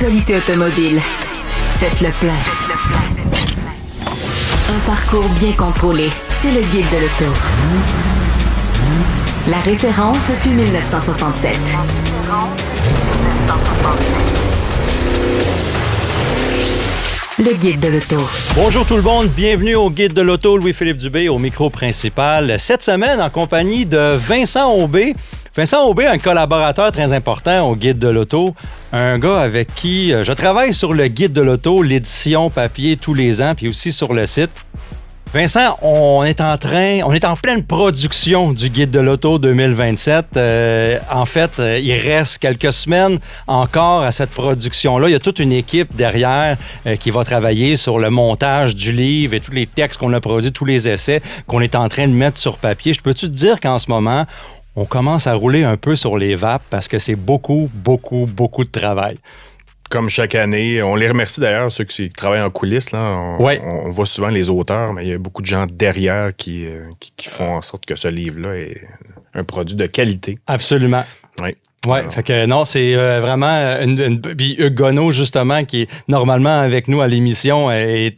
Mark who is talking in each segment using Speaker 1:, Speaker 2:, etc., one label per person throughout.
Speaker 1: L'actualité automobile. Faites le plein. Un parcours bien contrôlé. C'est le Guide de l'auto. La référence depuis 1967. Le Guide de l'auto.
Speaker 2: Bonjour tout le monde, bienvenue au Guide de l'auto, Louis-Philippe Dubé au micro principal. Cette semaine, en compagnie de Vincent Aubé. Vincent Aubé, un collaborateur très important au Guide de l'auto, un gars avec qui je travaille sur le Guide de l'auto, l'édition papier tous les ans, puis aussi sur le site. Vincent, on est en pleine production du Guide de l'auto 2027. En fait, il reste quelques semaines encore à cette production-là. Il y a toute une équipe derrière qui va travailler sur le montage du livre et tous les textes qu'on a produits, tous les essais qu'on est en train de mettre sur papier. Je peux-tu te dire qu'en ce moment, on commence à rouler un peu sur les vapes parce que c'est beaucoup de travail.
Speaker 3: Comme chaque année. On les remercie d'ailleurs, ceux qui travaillent en coulisses. Là. On voit souvent les auteurs, mais il y a beaucoup de gens derrière qui font en sorte que ce livre-là est un produit de qualité.
Speaker 2: Absolument.
Speaker 3: Oui.
Speaker 2: Oui, fait que non, c'est vraiment puis Hugues Gonneau, justement, qui est normalement avec nous à l'émission, il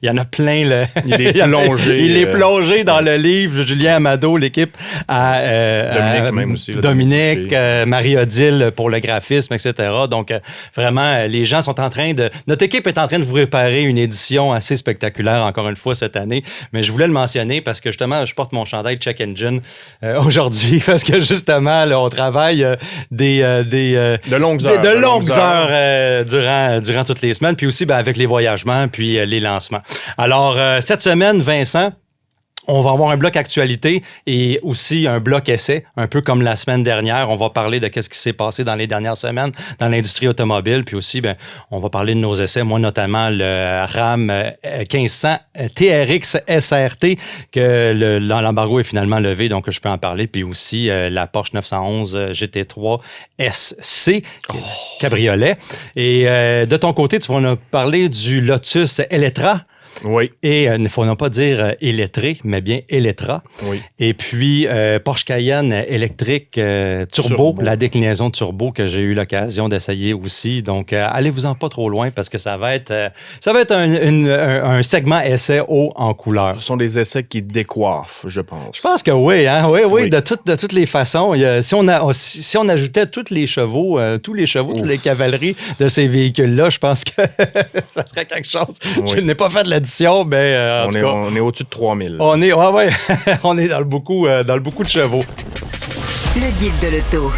Speaker 2: y en a plein.
Speaker 3: Il est plongé.
Speaker 2: Il est plongé dans le livre. Julien Amado, l'équipe,
Speaker 3: Dominique même aussi.
Speaker 2: Dominique, Marie-Odile pour le graphisme, etc. Donc, vraiment, les gens sont en train de... Notre équipe est en train de vous préparer une édition assez spectaculaire, encore une fois, cette année. Mais je voulais le mentionner parce que, justement, je porte mon chandail Check Engine aujourd'hui parce que, justement, là, on travaille...
Speaker 3: de longues
Speaker 2: heures durant toutes les semaines, puis aussi avec les voyagements, puis les lancements. Alors, cette semaine, Vincent, on va avoir un bloc actualité et aussi un bloc essai, un peu comme la semaine dernière. On va parler de ce qui s'est passé dans les dernières semaines dans l'industrie automobile. Puis aussi, on va parler de nos essais. Moi, notamment, le RAM 1500 TRX SRT, que l'embargo est finalement levé, donc je peux en parler. Puis aussi, la Porsche 911 GT3 SC, cabriolet. Et de ton côté, tu vas nous parler du Lotus Eletre.
Speaker 3: Oui.
Speaker 2: Et il ne faut non pas dire illettré, mais bien Eletre.
Speaker 3: Oui.
Speaker 2: Et puis, Porsche Cayenne électrique turbo, la déclinaison turbo que j'ai eu l'occasion d'essayer aussi. Donc, allez-vous-en pas trop loin parce que ça va être un segment essai haut en couleur.
Speaker 3: Ce sont des essais qui décoiffent, je pense.
Speaker 2: Je pense que oui, hein? Oui. De toutes les façons. Si on ajoutait tous les chevaux, toutes les cavaleries de ces véhicules-là, je pense que ça serait quelque chose. Oui. Je n'ai pas fait de l'édition, mais en tout cas,
Speaker 3: on est au-dessus de 3000.
Speaker 2: On est dans le beaucoup de chevaux.
Speaker 1: Le Guide de l'auto.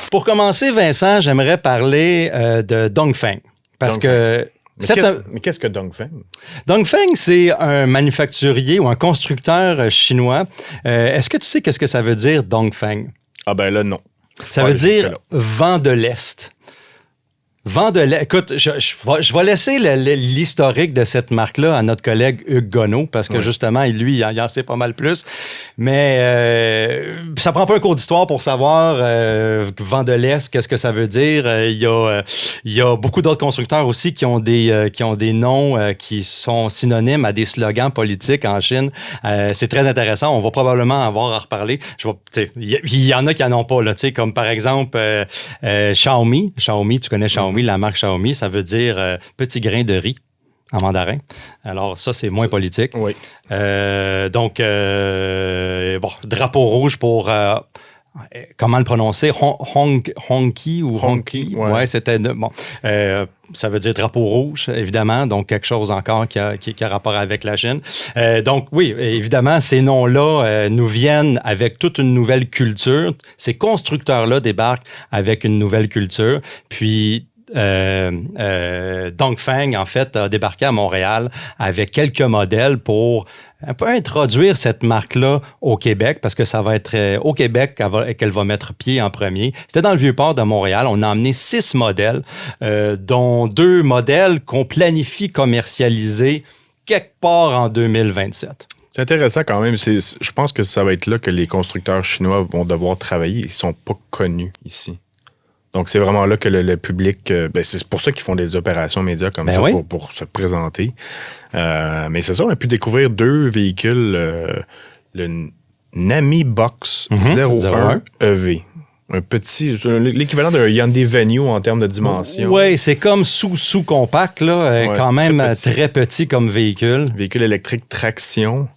Speaker 2: Pour commencer, Vincent, j'aimerais parler de Dongfeng. Parce que...
Speaker 3: Mais qu'est-ce que Dongfeng?
Speaker 2: Dongfeng, c'est un manufacturier ou un constructeur chinois. Est-ce que tu sais qu'est-ce que ça veut dire, Dongfeng?
Speaker 3: Ah ben là, non.
Speaker 2: Ça veut dire vent de l'Est. Vent de l'Est. Écoute, je vais laisser l'historique de cette marque-là à notre collègue Hugues Gonneau, parce que justement, lui, il en sait pas mal plus. Mais ça prend pas un cours d'histoire pour savoir Vent de l'Est, qu'est-ce que ça veut dire. Il y a beaucoup d'autres constructeurs aussi qui ont des noms qui sont synonymes à des slogans politiques en Chine. C'est très intéressant. On va probablement avoir à reparler. Il y en a qui n'en ont pas, là, comme par exemple Xiaomi. Xiaomi, tu connais Xiaomi, la marque Xiaomi, ça veut dire petit grain de riz en mandarin. Alors ça, c'est moins politique.
Speaker 3: Oui.
Speaker 2: Donc, drapeau rouge pour... comment le prononcer? Honki ou Honki? Ouais, c'était... Bon, ça veut dire drapeau rouge, évidemment, donc quelque chose encore qui a rapport avec la Chine. Donc oui, évidemment, ces noms-là nous viennent avec toute une nouvelle culture. Ces constructeurs-là débarquent avec une nouvelle culture. Puis Dongfeng, en fait, a débarqué à Montréal avec quelques modèles pour un peu introduire cette marque-là au Québec, parce que ça va être au Québec qu'elle va mettre pied en premier. C'était dans le Vieux-Port de Montréal. On a emmené 6 modèles, dont 2 modèles qu'on planifie commercialiser quelque part en 2027.
Speaker 3: C'est intéressant quand même. Je pense que ça va être là que les constructeurs chinois vont devoir travailler. Ils ne sont pas connus ici. Donc, c'est vraiment là que le public... c'est pour ça qu'ils font des opérations médias comme ça, pour se présenter. Mais c'est ça, on a pu découvrir 2 véhicules. Le Nami Box 01 EV. Un petit, l'équivalent d'un Hyundai Venue en termes de dimension.
Speaker 2: Oui, c'est comme sous-compact, là, quand même très petit comme véhicule.
Speaker 3: Véhicule électrique traction,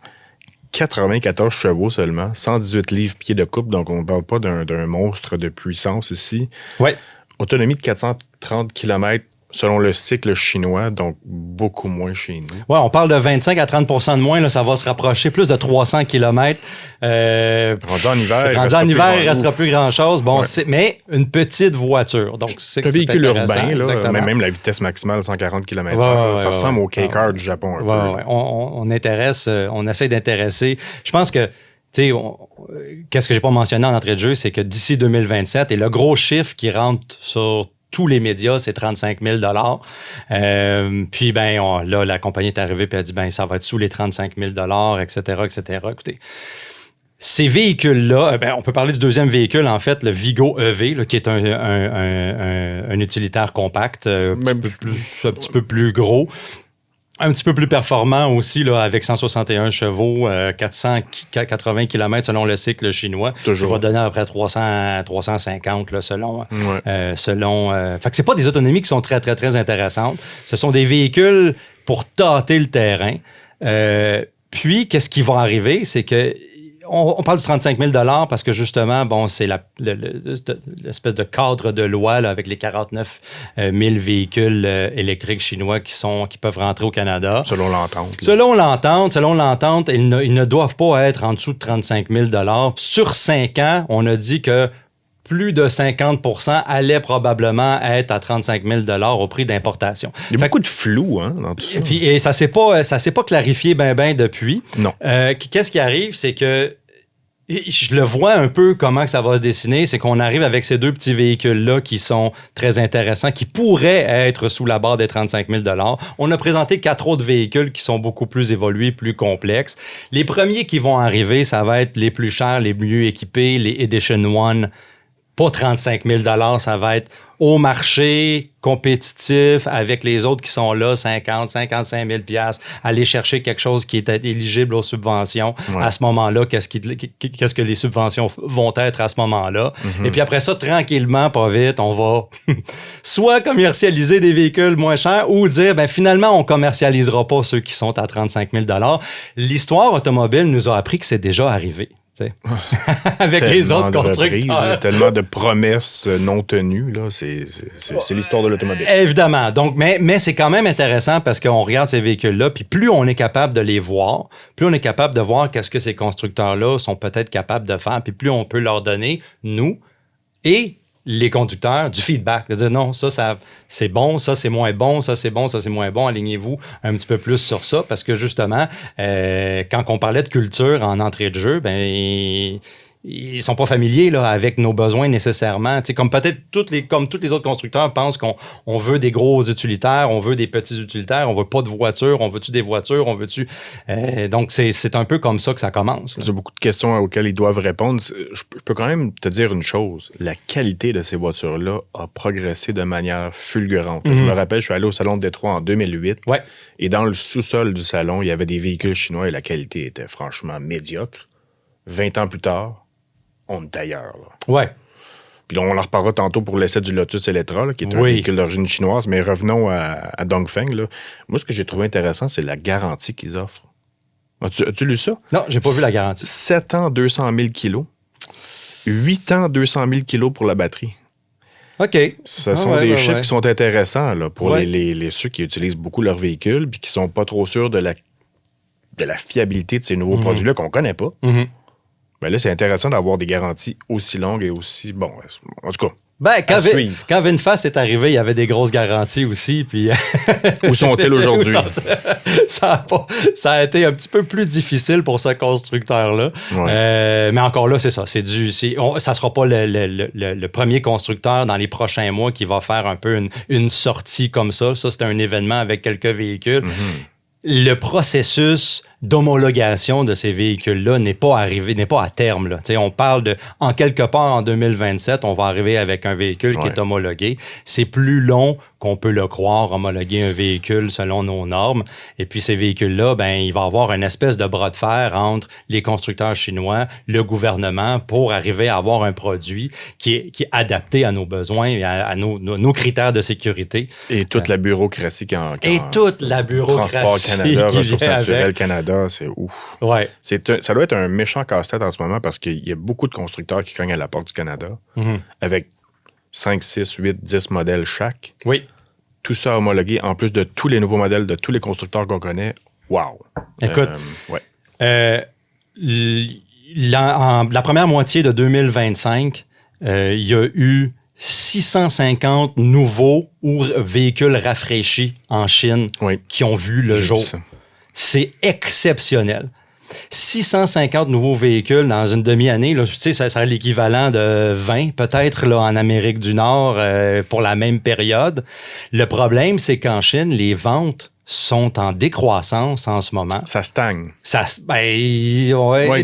Speaker 3: 94 chevaux seulement, 118 livres-pieds de couple, donc on ne parle pas d'un monstre de puissance ici.
Speaker 2: Oui.
Speaker 3: Autonomie de 430 km selon le cycle chinois, donc beaucoup moins chez nous.
Speaker 2: Oui, on parle de 25 à 30 % de moins, là, ça va se rapprocher plus de 300 km.
Speaker 3: Rendu en hiver,
Speaker 2: il ne restera plus grand-chose. Bon, mais une petite voiture. Donc, c'est
Speaker 3: un véhicule urbain,
Speaker 2: là,
Speaker 3: même la vitesse maximale, 140 km/h. Ça ressemble au K-Car du Japon un peu.
Speaker 2: On essaie d'intéresser. Je pense que qu'est-ce que j'ai pas mentionné en entrée de jeu, c'est que d'ici 2027, et le gros chiffre qui rentre sur tous les médias, c'est 35 000 Puis, là, la compagnie est arrivée et a dit, ça va être sous les 35 000 etc., etc. Écoutez, ces véhicules-là, on peut parler du deuxième véhicule, en fait, le Vigo EV, là, qui est un utilitaire compact, un petit peu plus gros. Un petit peu plus performant aussi, là, avec 161 chevaux, 480 km selon le cycle chinois.
Speaker 3: Toujours.
Speaker 2: Ça va donner à peu près 350 là, selon. Fait que c'est pas des autonomies qui sont très, très, très intéressantes. Ce sont des véhicules pour tâter le terrain. Puis, qu'est-ce qui va arriver? C'est que on parle du 35 000 parce que justement, c'est l'espèce de cadre de loi là, avec les 49 000 véhicules électriques chinois qui peuvent rentrer au Canada.
Speaker 3: Selon l'entente.
Speaker 2: Selon l'entente, ils ne doivent pas être en dessous de 35 000 Sur 5 ans, on a dit que plus de 50 % allaient probablement être à 35 000 au prix d'importation.
Speaker 3: Il y a beaucoup de flou dans tout ça.
Speaker 2: Et ça s'est pas clarifié ben depuis.
Speaker 3: Non.
Speaker 2: Qu'est-ce qui arrive, c'est que je le vois un peu comment que ça va se dessiner, c'est qu'on arrive avec ces deux petits véhicules-là qui sont très intéressants, qui pourraient être sous la barre des 35 000 On a présenté 4 autres véhicules qui sont beaucoup plus évolués, plus complexes. Les premiers qui vont arriver, ça va être les plus chers, les mieux équipés, les Edition One. Pas 35 000 ça va être au marché, compétitif, avec les autres qui sont là, 50, 55 000 aller chercher quelque chose qui est éligible aux subventions. Ouais. À ce moment-là, qu'est-ce que les subventions vont être à ce moment-là? Et puis après ça, tranquillement, pas vite, on va soit commercialiser des véhicules moins chers ou dire, finalement, on commercialisera pas ceux qui sont à 35 000 L'histoire automobile nous a appris que c'est déjà arrivé. Avec les autres constructeurs.
Speaker 3: Tellement de promesses non tenues, là, c'est l'histoire de l'automobile.
Speaker 2: Évidemment. Donc, mais c'est quand même intéressant parce qu'on regarde ces véhicules-là, puis plus on est capable de les voir, plus on est capable de voir qu'est-ce que ces constructeurs-là sont peut-être capables de faire, puis plus on peut leur donner, nous, et les conducteurs, du feedback, de dire non, ça c'est bon, ça c'est moins bon, ça c'est bon, ça c'est moins bon, alignez-vous un petit peu plus sur ça, parce que justement, quand on parlait de culture en entrée de jeu, ils sont pas familiers là, avec nos besoins nécessairement. T'sais, comme peut-être comme tous les autres constructeurs pensent qu'on veut des gros utilitaires, on veut des petits utilitaires, on veut pas de voitures, on veut-tu des voitures, on veut-tu... donc, c'est un peu comme ça que ça commence.
Speaker 3: Il y a beaucoup de questions auxquelles ils doivent répondre. Je peux quand même te dire une chose. La qualité de ces voitures-là a progressé de manière fulgurante. Je me rappelle, je suis allé au Salon de Détroit en 2008.
Speaker 2: Ouais.
Speaker 3: Et dans le sous-sol du salon, il y avait des véhicules chinois et la qualité était franchement médiocre. 20 ans plus tard, on est ailleurs. Là.
Speaker 2: Ouais.
Speaker 3: Puis là, on en reparlera tantôt pour l'essai du Lotus Electra, là, qui est un véhicule d'origine chinoise. Mais revenons à Dongfeng. Là. Moi, ce que j'ai trouvé intéressant, c'est la garantie qu'ils offrent. As-tu lu ça?
Speaker 2: Non, j'ai pas vu la garantie.
Speaker 3: 7 ans, 200 000 kilos. 8 ans, 200 000 kilos pour la batterie.
Speaker 2: OK.
Speaker 3: Ce sont des chiffres qui sont intéressants là, pour ceux qui utilisent beaucoup leur véhicule puis qui sont pas trop sûrs de la fiabilité de ces nouveaux produits-là qu'on connaît pas. Ben là, c'est intéressant d'avoir des garanties aussi longues et aussi... Bon, en tout cas,
Speaker 2: quand VinFast est arrivé, il y avait des grosses garanties aussi. Puis
Speaker 3: où sont-ils aujourd'hui?
Speaker 2: Ça a été un petit peu plus difficile pour ce constructeur-là. Ouais. Mais encore là, c'est ça. Ça sera pas le premier constructeur dans les prochains mois qui va faire un peu une sortie comme ça. Ça, c'est un événement avec quelques véhicules. Le processus d'homologation de ces véhicules-là n'est pas arrivé, n'est pas à terme. Là. On parle de, en quelque part, en 2027, on va arriver avec un véhicule qui est homologué. C'est plus long qu'on peut le croire, homologuer un véhicule selon nos normes. Et puis, ces véhicules-là, ben, il va y avoir une espèce de bras de fer entre les constructeurs chinois, le gouvernement, pour arriver à avoir un produit qui est adapté à nos besoins et à nos critères de sécurité.
Speaker 3: Et toute la bureaucratie
Speaker 2: toute la bureaucratie
Speaker 3: Transport Canada,
Speaker 2: qui
Speaker 3: Ressources
Speaker 2: vient
Speaker 3: naturelles
Speaker 2: avec.
Speaker 3: Canada, c'est ouf.
Speaker 2: Ouais.
Speaker 3: Ça doit être un méchant casse-tête en ce moment parce qu'il y a beaucoup de constructeurs qui cognent à la porte du Canada avec 5, 6, 8, 10 modèles chaque.
Speaker 2: Oui.
Speaker 3: Tout ça homologué, en plus de tous les nouveaux modèles de tous les constructeurs qu'on connaît. Wow!
Speaker 2: Écoute, la première moitié de 2025, il y a eu 650 nouveaux véhicules rafraîchis en Chine qui ont vu le jour. C'est exceptionnel. 650 nouveaux véhicules dans une demi-année, là, tu sais, ça serait l'équivalent de 20 peut-être là, en Amérique du Nord pour la même période. Le problème, c'est qu'en Chine, les ventes sont en décroissance en ce moment.
Speaker 3: Ça stagne.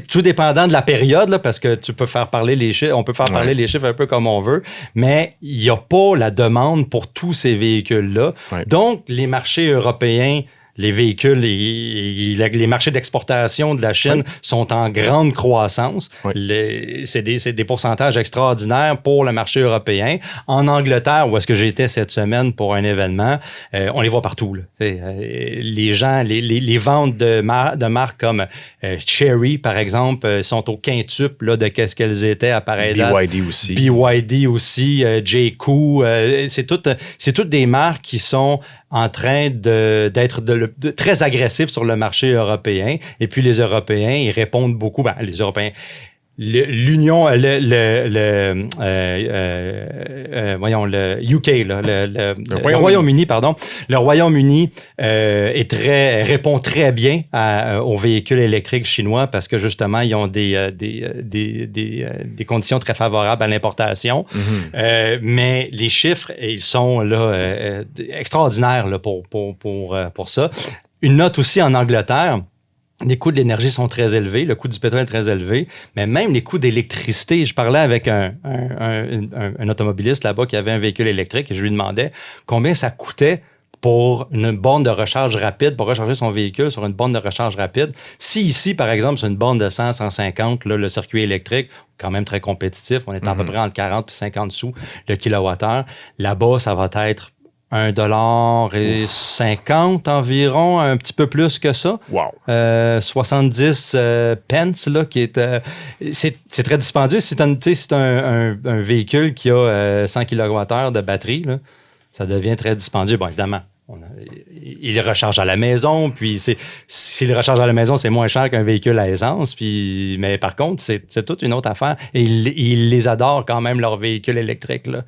Speaker 2: Tout dépendant de la période, là, parce que tu peux faire parler les chiffres, on peut faire parler les chiffres un peu comme on veut, mais il n'y a pas la demande pour tous ces véhicules-là. Ouais. Donc, les marchés européens, les véhicules, les marchés d'exportation de la Chine sont en grande croissance. C'est des pourcentages extraordinaires pour le marché européen. En Angleterre, où est-ce que j'étais cette semaine pour un événement, on les voit partout. Là. Les gens, les ventes de marques comme Chery, par exemple, sont au quintuple là, de qu'est-ce qu'elles étaient à pareille date. BYD aussi, J.Crew. C'est toutes des marques qui sont en train d'être très agressifs sur le marché européen. Et puis, les Européens, ils répondent beaucoup. Ben, les Européens... L'Union, le UK, là, le Royaume-Uni, pardon. Le Royaume-Uni répond très bien aux véhicules électriques chinois parce que justement, ils ont des conditions très favorables à l'importation. Mais les chiffres, ils sont là extraordinaires là, pour ça. Une note aussi en Angleterre. Les coûts de l'énergie sont très élevés, le coût du pétrole est très élevé, mais même les coûts d'électricité. Je parlais avec un automobiliste là-bas qui avait un véhicule électrique et je lui demandais combien ça coûtait pour une borne de recharge rapide, pour recharger son véhicule sur une borne de recharge rapide. Si ici, par exemple, c'est une borne de 100, 150, là, le circuit électrique, quand même très compétitif, on est à peu près entre 40 et 50 sous le kilowattheure. Là-bas, ça va être $1,50 environ, un petit peu plus que ça.
Speaker 3: Wow.
Speaker 2: 70 pence, là, qui est... c'est très dispendieux. C'est un véhicule qui a 100 kWh de batterie, là, ça devient très dispendieux. Bon, évidemment, il recharge à la maison, puis s'il recharge à la maison, c'est moins cher qu'un véhicule à essence, mais par contre, c'est toute une autre affaire. Et ils les adorent quand même, leurs véhicules électriques, là,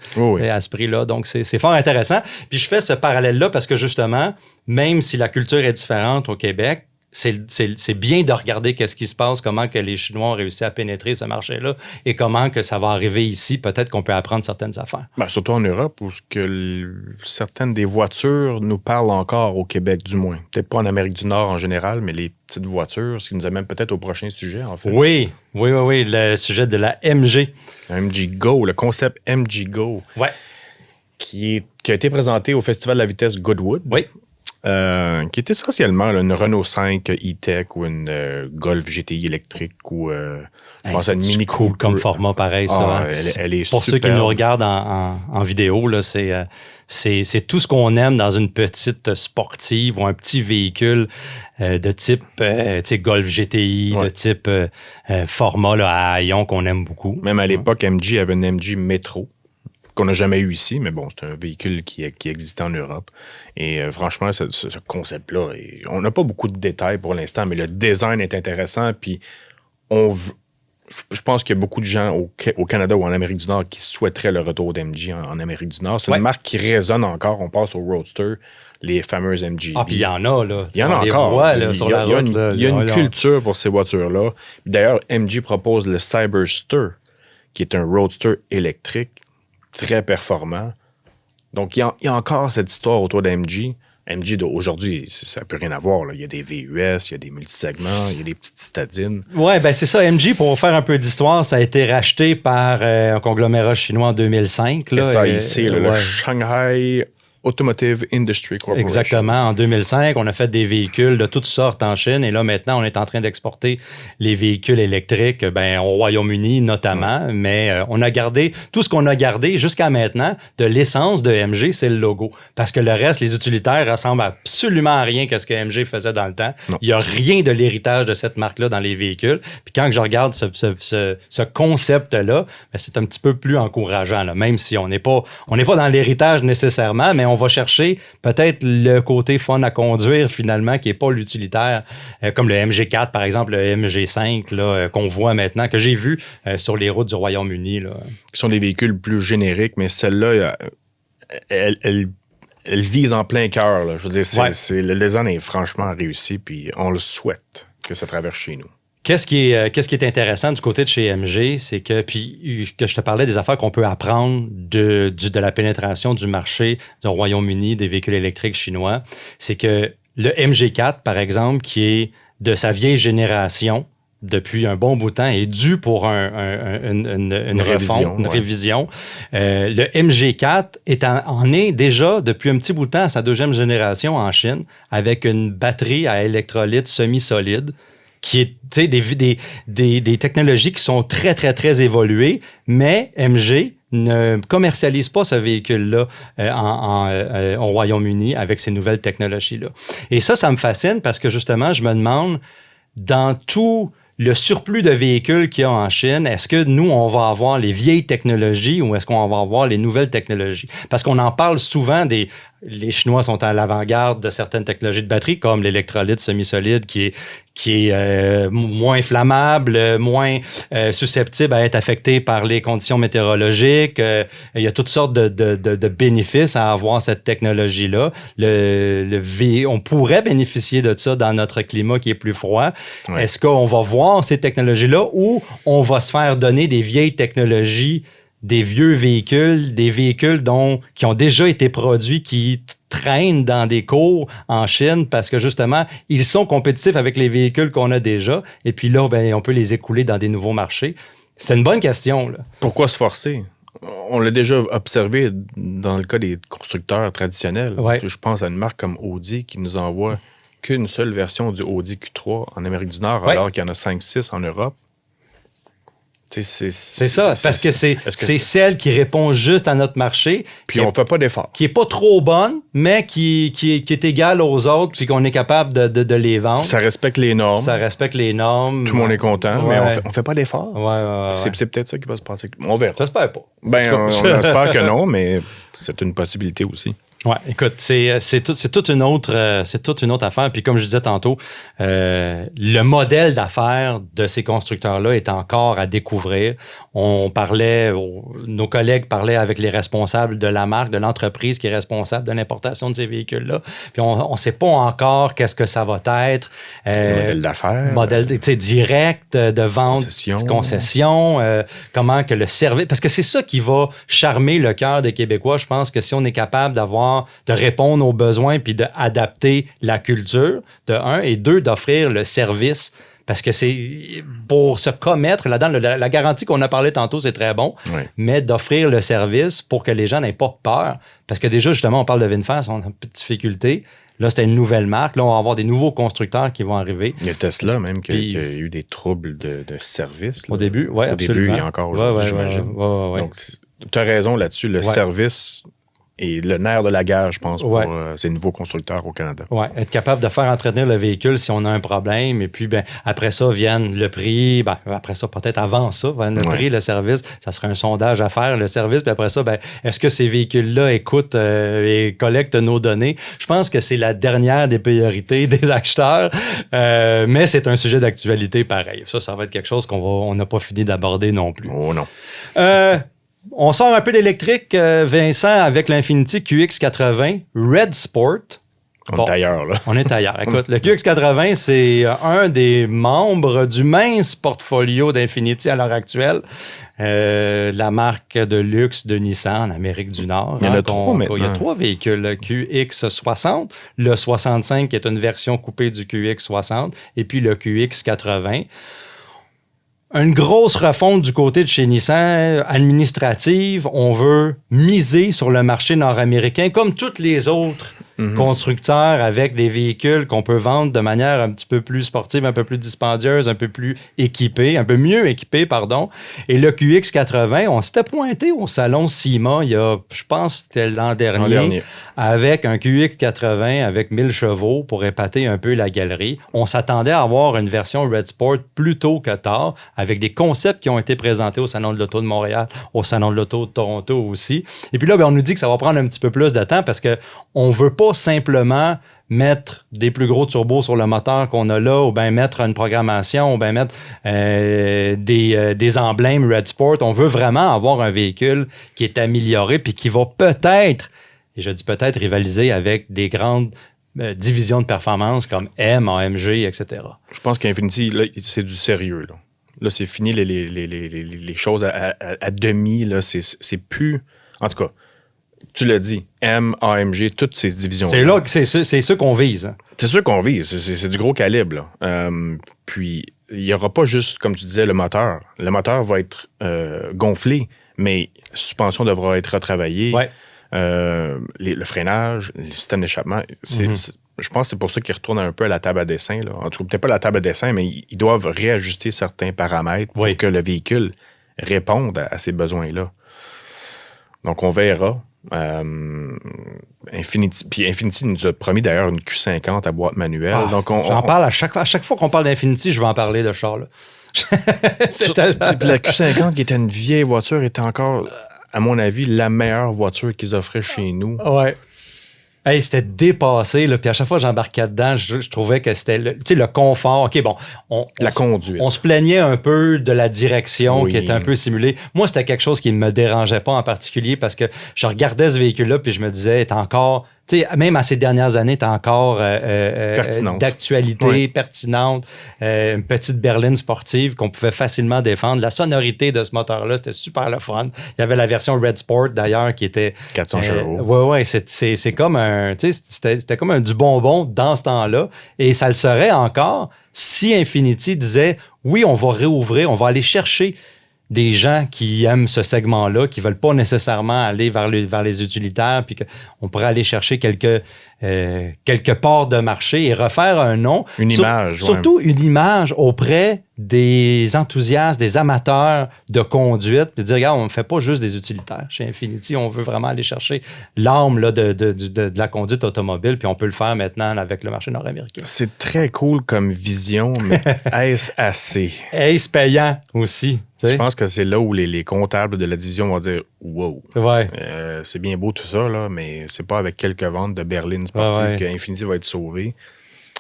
Speaker 2: à ce prix-là. Donc, c'est fort intéressant. Puis je fais ce parallèle-là parce que justement, même si la culture est différente au Québec, c'est bien de regarder qu'est-ce qui se passe, comment que les Chinois ont réussi à pénétrer ce marché-là et comment que ça va arriver ici. Peut-être qu'on peut apprendre certaines affaires.
Speaker 3: Ben, surtout en Europe, où certaines des voitures nous parlent encore au Québec, du moins. Peut-être pas en Amérique du Nord en général, mais les petites voitures, ce qui nous amène peut-être au prochain sujet, en fait.
Speaker 2: Oui, le sujet de la MG.
Speaker 3: La MG Go, le concept MG Go.
Speaker 2: Ouais.
Speaker 3: Qui a été présenté au Festival de la vitesse Goodwood.
Speaker 2: Oui.
Speaker 3: Qui est essentiellement là, une Renault 5 e-Tech ou une Golf GTI électrique ou je pense à une Mini
Speaker 2: Cooper. Comme format pareil, ça.
Speaker 3: Elle est
Speaker 2: pour
Speaker 3: superbe.
Speaker 2: Ceux qui nous regardent en vidéo, là, c'est tout ce qu'on aime dans une petite sportive ou un petit véhicule de type Golf GTI, de type format là, à haillons qu'on aime beaucoup.
Speaker 3: Même à l'époque, MG avait une MG Metro. Qu'on n'a jamais eu ici, mais bon, c'est un véhicule qui existait en Europe. Et franchement, ce concept-là, on n'a pas beaucoup de détails pour l'instant, mais le design est intéressant. Puis, je pense qu'il y a beaucoup de gens au Canada ou en Amérique du Nord qui souhaiteraient le retour d'MG en Amérique du Nord. C'est une marque qui résonne encore. On passe au Roadster, les fameuses MG.
Speaker 2: Ah, puis il y en a, là.
Speaker 3: Il y en a encore. Il y a une culture pour ces voitures-là. D'ailleurs, MG propose le Cyberster, qui est un Roadster électrique très performant. Donc, il y a encore cette histoire autour d'MG. MG aujourd'hui, ça n'a plus rien à voir. Là. Il y a des VUS, il y a des multisegments, il y a des petites citadines.
Speaker 2: Oui, ben c'est ça. MG, pour faire un peu d'histoire, ça a été racheté par un conglomérat chinois en 2005. Là,
Speaker 3: SAIC, le Shanghai Automotive Industry Corporation.
Speaker 2: Exactement. En 2005, on a fait des véhicules de toutes sortes en Chine et là, maintenant, on est en train d'exporter les véhicules électriques au Royaume-Uni notamment, mais on a gardé tout ce qu'on a gardé jusqu'à maintenant de l'essence de MG, c'est le logo. Parce que le reste, les utilitaires ressemblent absolument à rien qu'à ce que MG faisait dans le temps. Non. Il n'y a rien de l'héritage de cette marque-là dans les véhicules. Puis quand je regarde ce concept-là, ben, c'est un petit peu plus encourageant, là, même si on n'est pas dans l'héritage nécessairement, mais on va chercher peut-être le côté fun à conduire finalement qui n'est pas l'utilitaire, comme le MG4 par exemple, le MG5 là, qu'on voit maintenant, que j'ai vu sur les routes du Royaume-Uni. Là.
Speaker 3: Qui sont des véhicules plus génériques, mais celle-là, elle vise en plein cœur. Là. Je veux dire, le design est franchement réussi, puis on le souhaite que ça traverse chez nous.
Speaker 2: Qu'est-ce qui est intéressant du côté de chez MG, c'est que, puis que je te parlais des affaires qu'on peut apprendre de la pénétration du marché du Royaume-Uni des véhicules électriques chinois, c'est que le MG4, par exemple, qui est de sa vieille génération, depuis un bon bout de temps, est dû pour une révision. Le MG4 en est déjà depuis un petit bout de temps à sa deuxième génération en Chine, avec une batterie à électrolyte semi-solide, qui est des technologies qui sont très, très, très évoluées, mais MG ne commercialise pas ce véhicule-là au Royaume-Uni avec ces nouvelles technologies-là. Et ça me fascine parce que justement, je me demande, dans tout le surplus de véhicules qu'il y a en Chine, est-ce que nous, on va avoir les vieilles technologies ou est-ce qu'on va avoir les nouvelles technologies? Parce qu'on en parle souvent les Chinois sont à l'avant-garde de certaines technologies de batterie, comme l'électrolyte semi-solide qui est moins inflammable, moins susceptible à être affecté par les conditions météorologiques. Il y a toutes sortes de bénéfices à avoir cette technologie-là. On pourrait bénéficier de ça dans notre climat qui est plus froid. Ouais. Est-ce qu'on va voir ces technologies-là ou on va se faire donner des vieilles technologies, des vieux véhicules, des véhicules qui ont déjà été produits, qui traînent dans des cours en Chine parce que justement, ils sont compétitifs avec les véhicules qu'on a déjà. Et puis là, on peut les écouler dans des nouveaux marchés. C'est une bonne question, là.
Speaker 3: Pourquoi se forcer? On l'a déjà observé dans le cas des constructeurs traditionnels. Ouais. Je pense à une marque comme Audi qui nous envoie qu'une seule version du Audi Q3 en Amérique du Nord, alors qu'il y en a 5-6 en Europe.
Speaker 2: C'est ça, parce que c'est celle qui répond juste à notre marché.
Speaker 3: Puis on ne fait pas d'effort.
Speaker 2: Qui n'est pas trop bonne, mais qui est égale aux autres, puis qu'on est capable de les vendre.
Speaker 3: Ça respecte les normes.
Speaker 2: Tout le
Speaker 3: monde est content, mais on fait pas d'effort.
Speaker 2: Ouais.
Speaker 3: C'est peut-être ça qui va se passer. On verra.
Speaker 2: J'espère pas.
Speaker 3: On espère que non, mais c'est une possibilité aussi.
Speaker 2: Ouais, écoute, c'est toute une autre affaire. Puis comme je disais tantôt, le modèle d'affaires de ces constructeurs-là est encore à découvrir. Nos collègues parlaient avec les responsables de la marque, de l'entreprise qui est responsable de l'importation de ces véhicules-là. Puis on sait pas encore qu'est-ce que ça va être.
Speaker 3: Modèle d'affaires.
Speaker 2: Modèle, direct, de vente, concession, comment que le service... Parce que c'est ça qui va charmer le cœur des Québécois. Je pense que si on est capable de répondre aux besoins puis d'adapter la culture, de un, et deux, d'offrir le service. Parce que c'est pour se commettre là-dedans, la garantie qu'on a parlé tantôt, c'est très bon, oui. Mais d'offrir le service pour que les gens n'aient pas peur. Parce que déjà, justement, on parle de VinFast, on a une petite difficulté. Là, c'était une nouvelle marque. Là, on va avoir des nouveaux constructeurs qui vont arriver.
Speaker 3: Il y a Tesla même qui a eu des troubles de service. Là.
Speaker 2: Au début, oui, absolument.
Speaker 3: Au début et encore aujourd'hui, j'imagine.
Speaker 2: Ouais.
Speaker 3: Donc, tu as raison là-dessus. Le service... Et le nerf de la guerre, je pense, pour ces nouveaux constructeurs au Canada. Oui,
Speaker 2: être capable de faire entretenir le véhicule si on a un problème. Et puis, après ça, viennent le prix. Après ça, peut-être avant ça, viennent le prix, le service. Ça serait un sondage à faire, le service. Puis après ça, est-ce que ces véhicules-là écoutent et collectent nos données? Je pense que c'est la dernière des priorités des acheteurs. Mais c'est un sujet d'actualité pareil. Ça va être quelque chose on n'a pas fini d'aborder non plus.
Speaker 3: Oh non.
Speaker 2: On sort un peu d'électrique, Vincent, avec l'Infiniti QX80 Red Sport.
Speaker 3: On est ailleurs, là.
Speaker 2: On est ailleurs. Écoute, le QX80, c'est un des membres du mince portfolio d'Infiniti à l'heure actuelle. La marque de luxe de Nissan en Amérique du Nord.
Speaker 3: Il y en a 3 maintenant.
Speaker 2: Il y a 3 véhicules. Le QX60, le 65 qui est une version coupée du QX60 et puis le QX80. Une grosse refonte du côté de chez Nissan, administrative. On veut miser sur le marché nord-américain comme tous les autres constructeurs avec des véhicules qu'on peut vendre de manière un petit peu plus sportive, un peu plus dispendieuse, un peu plus équipée, un peu mieux équipée, pardon. Et le QX80, on s'était pointé au salon SIMA il y a, je pense que c'était l'an dernier, avec un QX80 avec 1000 chevaux pour épater un peu la galerie. On s'attendait à avoir une version Red Sport plus tôt que tard, avec des concepts qui ont été présentés au Salon de l'Auto de Montréal, au Salon de l'Auto de Toronto aussi. Et puis là, on nous dit que ça va prendre un petit peu plus de temps parce qu'on ne veut pas simplement mettre des plus gros turbos sur le moteur qu'on a là, ou bien mettre une programmation, ou bien mettre des emblèmes Red Sport. On veut vraiment avoir un véhicule qui est amélioré puis qui va peut-être, et je dis peut-être, rivaliser avec des grandes divisions de performance comme M, AMG, etc.
Speaker 3: Je pense qu'Infiniti, là, c'est du sérieux, là. Là, c'est fini les choses à demi. Là, c'est plus... En tout cas, tu l'as dit, M, AMG, toutes ces divisions.
Speaker 2: C'est ça qu'on vise. Hein.
Speaker 3: C'est sûr qu'on vise. C'est du gros calibre. Là. Puis, il n'y aura pas juste, comme tu disais, le moteur. Le moteur va être gonflé, mais la suspension devra être retravaillée.
Speaker 2: Ouais.
Speaker 3: Le freinage, le système d'échappement, je pense que c'est pour ça qu'ils retournent un peu à la table à dessin. Là. En tout cas, peut-être pas la table à dessin, mais ils doivent réajuster certains paramètres pour que le véhicule réponde à ces besoins-là. Donc, on verra. Infiniti nous a promis d'ailleurs une Q50 à boîte manuelle. Donc
Speaker 2: j'en parle à chaque fois qu'on parle d'Infiniti, je vais en parler de char.
Speaker 3: La Q50, qui était une vieille voiture, était encore, à mon avis, la meilleure voiture qu'ils offraient chez nous.
Speaker 2: Ouais. Hey, c'était dépassé, là. Puis à chaque fois que j'embarquais dedans, je trouvais que c'était le confort. OK, bon.
Speaker 3: La conduite.
Speaker 2: On se plaignait un peu de la direction qui était un peu simulée. Moi, c'était quelque chose qui ne me dérangeait pas en particulier parce que je regardais ce véhicule-là puis je me disais, est encore... Tu sais, même à ces dernières années, tu encore d'actualité, pertinente, une petite berline sportive qu'on pouvait facilement défendre. La sonorité de ce moteur-là, c'était super le fun. Il y avait la version Red Sport, d'ailleurs, qui était...
Speaker 3: 400 chevaux.
Speaker 2: Ouais, c'est comme un... Tu sais, c'était comme un du bonbon dans ce temps-là. Et ça le serait encore si Infiniti disait, oui, on va réouvrir, on va aller chercher des gens qui aiment ce segment-là, qui ne veulent pas nécessairement aller vers les utilitaires, puis qu'on pourrait aller chercher quelques parts de marché et refaire un nom.
Speaker 3: Une image.
Speaker 2: Surtout une image auprès des enthousiastes, des amateurs de conduite, puis dire, regarde, on ne fait pas juste des utilitaires. Chez Infiniti, on veut vraiment aller chercher l'âme là, de la conduite automobile, puis on peut le faire maintenant avec le marché nord-américain.
Speaker 3: C'est très cool comme vision, mais est-ce assez?
Speaker 2: Est-ce payant aussi?
Speaker 3: Je pense que c'est là où les comptables de la division vont dire « Wow!
Speaker 2: Ouais.
Speaker 3: C'est bien beau tout ça, là, mais c'est pas avec quelques ventes de berlines sportives qu'Infiniti va être sauvé. »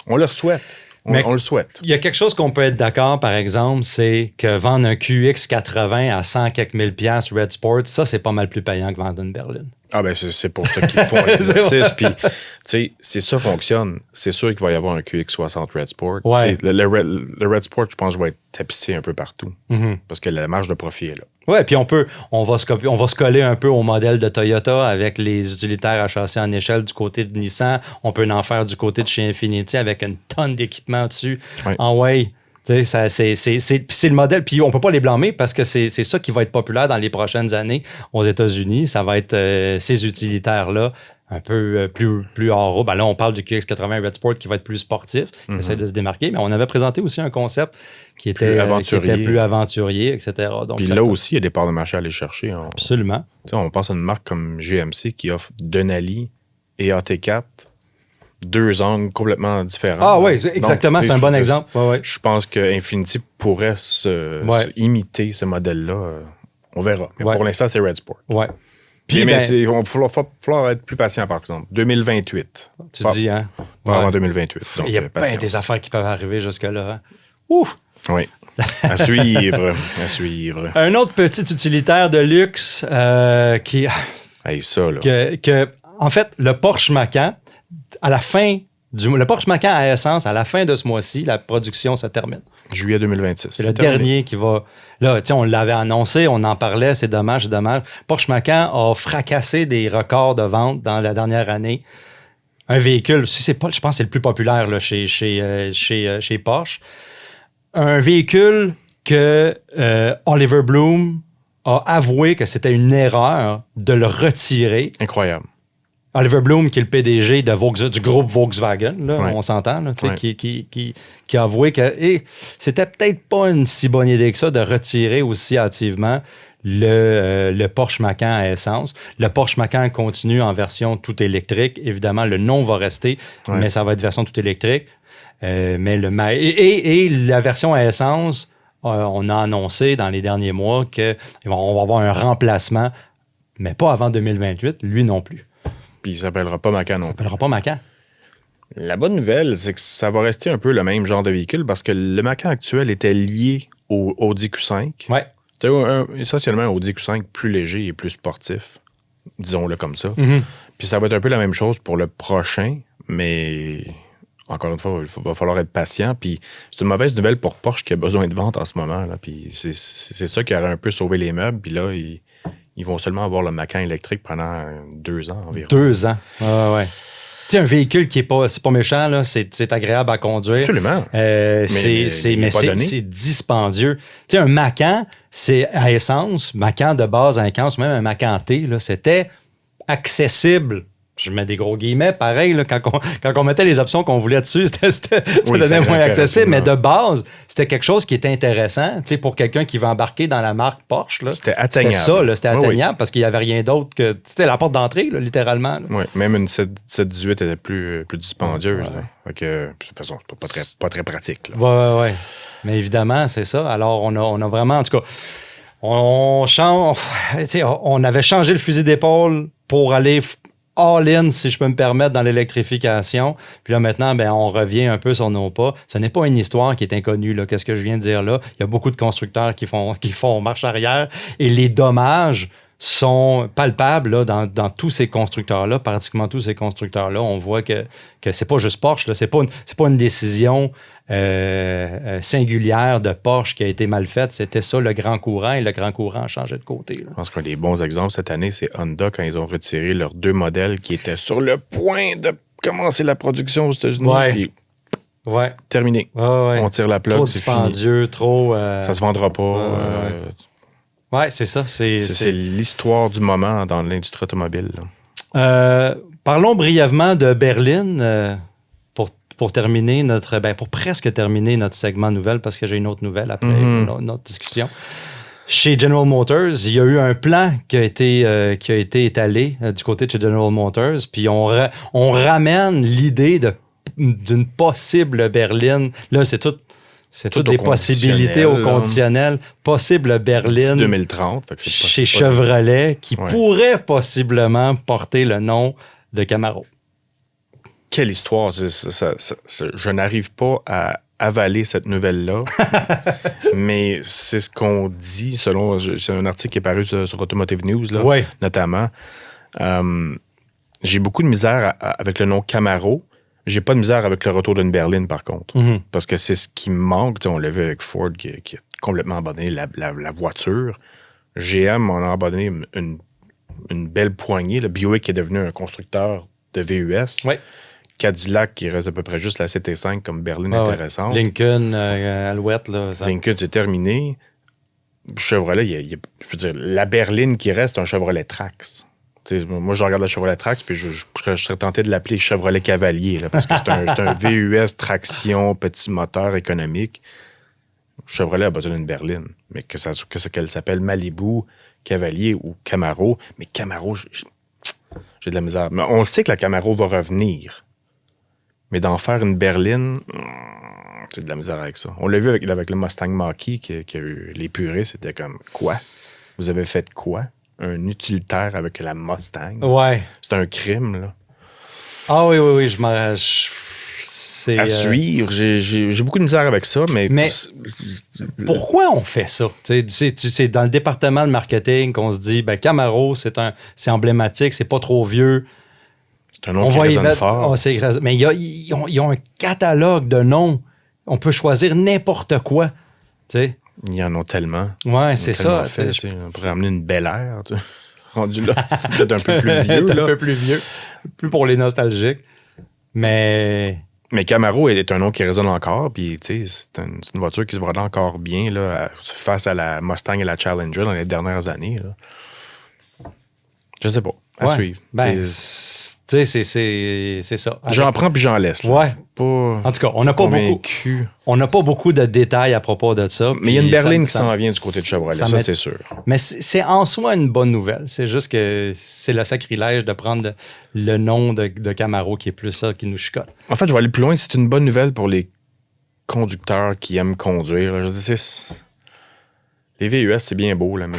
Speaker 3: On le souhaite. On le souhaite.
Speaker 2: Il y a quelque chose qu'on peut être d'accord, par exemple, c'est que vendre un QX80 à 100 quelques mille piastres Red Sport, ça, c'est pas mal plus payant que vendre une berline.
Speaker 3: Ah ben c'est pour ça qu'ils font l'exercice. Puis, tu sais, si ça fonctionne, c'est sûr qu'il va y avoir un QX60 Red Sport.
Speaker 2: Ouais.
Speaker 3: Le Red Sport, je pense, va être tapissé un peu partout. Parce que la marge de profit est là.
Speaker 2: Oui, puis on va se coller un peu au modèle de Toyota avec les utilitaires à châssis en échelle du côté de Nissan. On peut en faire du côté de chez Infiniti avec une tonne d'équipement dessus. Ouais. C'est le modèle, puis on peut pas les blâmer parce que c'est ça qui va être populaire dans les prochaines années aux États-Unis. Ça va être ces utilitaires-là un peu plus hors route. Ben là, on parle du QX80 Red Sport qui va être plus sportif, qui essaie de se démarquer, mais on avait présenté aussi un concept qui était plus aventurier, etc. Donc,
Speaker 3: puis là aussi, il y a des parts de marché à aller chercher.
Speaker 2: Absolument.
Speaker 3: On pense à une marque comme GMC qui offre Denali et AT4. 2 angles complètement différents.
Speaker 2: Ah oui, exactement, donc, c'est un bon exemple.
Speaker 3: Je pense qu'Infiniti pourrait imiter ce modèle-là. On verra. Mais pour l'instant, c'est Red Sport.
Speaker 2: Ouais.
Speaker 3: Puis, mais il va falloir être plus patient, par exemple. 2028.
Speaker 2: Tu dis, hein?
Speaker 3: Avant 2028. Donc,
Speaker 2: il y a plein des affaires qui peuvent arriver jusque-là. Hein? Ouf!
Speaker 3: Oui. À suivre. À suivre.
Speaker 2: Un autre petit utilitaire de luxe qui...
Speaker 3: Hey, ça, là.
Speaker 2: En fait, le Porsche Macan, à la fin le Porsche Macan à essence, à la fin de ce mois-ci, la production se termine.
Speaker 3: Juillet 2026.
Speaker 2: C'est le dernier qui va... Là, on l'avait annoncé, on en parlait, c'est dommage. Porsche Macan a fracassé des records de vente dans la dernière année. Un véhicule, je pense que c'est le plus populaire là, chez Porsche. Un véhicule que Oliver Bloom a avoué que c'était une erreur de le retirer.
Speaker 3: Incroyable.
Speaker 2: Oliver Bloom, qui est le PDG du groupe Volkswagen, là, on s'entend, là, qui a avoué que c'était peut-être pas une si bonne idée que ça de retirer aussi hâtivement le Porsche Macan à essence. Le Porsche Macan continue en version tout électrique. Évidemment, le nom va rester, mais ça va être version tout électrique. Mais la version à essence, on a annoncé dans les derniers mois qu'on va avoir un remplacement, mais pas avant 2028, lui non plus.
Speaker 3: Puis il s'appellera pas Macan non plus.
Speaker 2: Il s'appellera pas Macan.
Speaker 3: La bonne nouvelle, c'est que ça va rester un peu le même genre de véhicule parce que le Macan actuel était lié au Audi Q5.
Speaker 2: Ouais.
Speaker 3: C'était essentiellement un Audi Q5 plus léger et plus sportif, disons-le comme ça.
Speaker 2: Mm-hmm.
Speaker 3: Puis ça va être un peu la même chose pour le prochain, mais encore une fois, il va falloir être patient. Puis c'est une mauvaise nouvelle pour Porsche qui a besoin de vente en ce moment. Là. Puis c'est ça qui aurait un peu sauvé les meubles. Puis là, ils vont seulement avoir le Macan électrique pendant 2 ans environ.
Speaker 2: 2 ans. Ouais. Tu sais, un véhicule qui est pas méchant, là, c'est agréable à conduire.
Speaker 3: Absolument.
Speaker 2: C'est dispendieux. Tu sais, un Macan, c'est à essence, Macan de base à essence, même un Macan T, là, c'était accessible. Je mets des gros guillemets, pareil, là, quand on mettait les options qu'on voulait dessus, ça devenait moins accessible, mais de base, c'était quelque chose qui était intéressant, tu sais, pour quelqu'un qui veut embarquer dans la marque Porsche. Là,
Speaker 3: c'était atteignable.
Speaker 2: C'était ça, là, c'était atteignable parce qu'il n'y avait rien d'autre que... C'était la porte d'entrée, là, littéralement. Là.
Speaker 3: Oui, même une 718 était plus dispendieuse. Ouais. Fait que, de toute façon, c'est pas très pratique.
Speaker 2: Oui. Mais évidemment, c'est ça. Alors, on a vraiment, en tout cas... On avait changé le fusil d'épaule pour aller all-in, si je peux me permettre, dans l'électrification. Puis là, maintenant, on revient un peu sur nos pas. Ce n'est pas une histoire qui est inconnue, là. Qu'est-ce que je viens de dire là? Il y a beaucoup de constructeurs qui font marche arrière et les dommages sont palpables là, dans tous ces constructeurs-là, pratiquement tous ces constructeurs-là. On voit que c'est pas juste Porsche, là. C'est pas une décision singulière de Porsche qui a été mal faite. C'était ça le grand courant et le grand courant a changé de côté. Là.
Speaker 3: Je pense qu'un des bons exemples cette année, c'est Honda quand ils ont retiré leurs 2 modèles qui étaient sur le point de commencer la production aux États-Unis. Puis, terminé.
Speaker 2: Ouais.
Speaker 3: On tire la plug, c'est fini.
Speaker 2: Trop dispendieux, trop...
Speaker 3: Ça se vendra pas.
Speaker 2: Ouais, c'est ça.
Speaker 3: C'est l'histoire du moment dans l'industrie automobile.
Speaker 2: Parlons brièvement de Berlin pour terminer pour presque terminer notre segment nouvelle, parce que j'ai une autre nouvelle après notre discussion. Chez General Motors, il y a eu un plan qui a été étalé du côté de chez General Motors, puis on ramène l'idée d'une possible berline. Là, c'est toutes des possibilités au conditionnel. Possible berline
Speaker 3: 2030,
Speaker 2: chez Chevrolet qui pourrait possiblement porter le nom de Camaro.
Speaker 3: Quelle histoire! Je n'arrive pas à avaler cette nouvelle-là, mais c'est ce qu'on dit c'est un article qui est paru sur Automotive News, là, notamment. J'ai beaucoup de misère avec le nom Camaro. J'ai pas de misère avec le retour d'une berline, par contre. Mm-hmm. Parce que c'est ce qui me manque. On l'a vu avec Ford qui a complètement abandonné la voiture. GM en a abandonné une belle poignée. Le Buick est devenu un constructeur de VUS.
Speaker 2: Oui.
Speaker 3: Cadillac, qui reste à peu près juste la CT5 comme berline intéressante.
Speaker 2: Lincoln, Alouette. Là,
Speaker 3: Lincoln, c'est terminé. Chevrolet, je veux dire, la berline qui reste, c'est un Chevrolet Trax. T'sais, moi, je regarde le Chevrolet Trax, puis je serais tenté de l'appeler Chevrolet Cavalier, là, parce que c'est un VUS, traction, petit moteur économique. Chevrolet a besoin d'une berline, mais qu'elle s'appelle Malibu, Cavalier ou Camaro. Mais Camaro, j'ai de la misère. Mais on sait que la Camaro va revenir. Mais d'en faire une berline, j'ai de la misère avec ça. On l'a vu avec le Mustang Mach-E qui a eu les puristes, c'était comme quoi? Vous avez fait quoi? Un utilitaire avec la Mustang?
Speaker 2: Ouais.
Speaker 3: C'est un crime, là.
Speaker 2: Ah oui, c'est
Speaker 3: à suivre. J'ai beaucoup de misère avec ça, mais
Speaker 2: pourquoi on fait ça? C'est dans le département de marketing qu'on se dit, Camaro, c'est emblématique, c'est pas trop vieux.
Speaker 3: C'est un nom qui résonne fort.
Speaker 2: Mais ils ont un catalogue de noms. On peut choisir n'importe quoi. Tu sais.
Speaker 3: Ils en ont tellement.
Speaker 2: Ouais, c'est ça.
Speaker 3: On pourrait amener une Bel Air. Rendu là, c'est peut-être un peu plus vieux.
Speaker 2: Un peu plus vieux. Plus pour les nostalgiques. Mais
Speaker 3: Camaro est un nom qui résonne encore. Puis, c'est une voiture qui se vendait encore bien là, face à la Mustang et la Challenger dans les dernières années. Là. Je sais pas. À suivre.
Speaker 2: C'est ça.
Speaker 3: J'en prends puis j'en laisse. Là.
Speaker 2: Ouais.
Speaker 3: Pas
Speaker 2: en tout cas, on n'a pas beaucoup de détails à propos de ça.
Speaker 3: Mais il y a une berline qui s'en vient du côté de Chevrolet, ça c'est sûr.
Speaker 2: Mais c'est en soi une bonne nouvelle. C'est juste que c'est le sacrilège de prendre le nom de Camaro qui est plus ça qui nous chicote.
Speaker 3: En fait, je vais aller plus loin. C'est une bonne nouvelle pour les conducteurs qui aiment conduire. Là. Je dis, les VUS, c'est bien beau, là, mais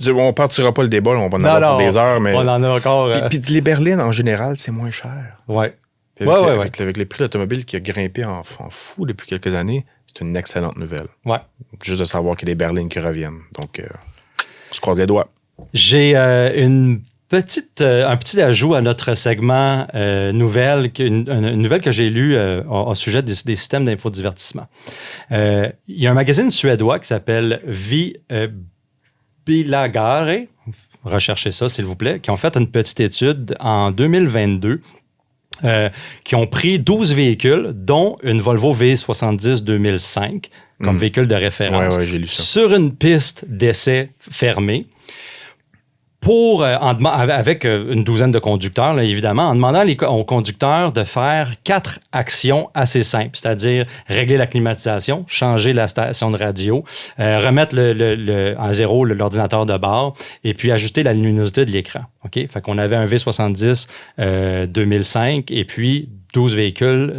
Speaker 3: on ne partira pas le débat, là, on va en avoir pour des heures. Mais...
Speaker 2: On en a encore.
Speaker 3: Puis les berlines, en général, c'est moins cher.
Speaker 2: Ouais.
Speaker 3: Avec les prix de l'automobile qui a grimpé en fou depuis quelques années, c'est une excellente nouvelle.
Speaker 2: Ouais.
Speaker 3: Juste de savoir qu'il y a des berlines qui reviennent. Donc, on se croise les doigts.
Speaker 2: J'ai un petit ajout à notre segment nouvelle, une nouvelle que j'ai lue au sujet des systèmes d'infodivertissement. Il y a un magazine suédois qui s'appelle Bilagare, recherchez ça s'il vous plaît, qui ont fait une petite étude en 2022 qui ont pris 12 véhicules, dont une Volvo V70 2005 comme véhicule de référence,
Speaker 3: j'ai lu ça.
Speaker 2: Sur une piste d'essai fermée. Avec une douzaine de conducteurs, là, évidemment, en demandant aux conducteurs de faire 4 actions assez simples, c'est-à-dire régler la climatisation, changer la station de radio, remettre en zéro l'ordinateur de bord et puis ajuster la luminosité de l'écran. OK? Fait qu'on avait un V70 2005 et puis 11 véhicules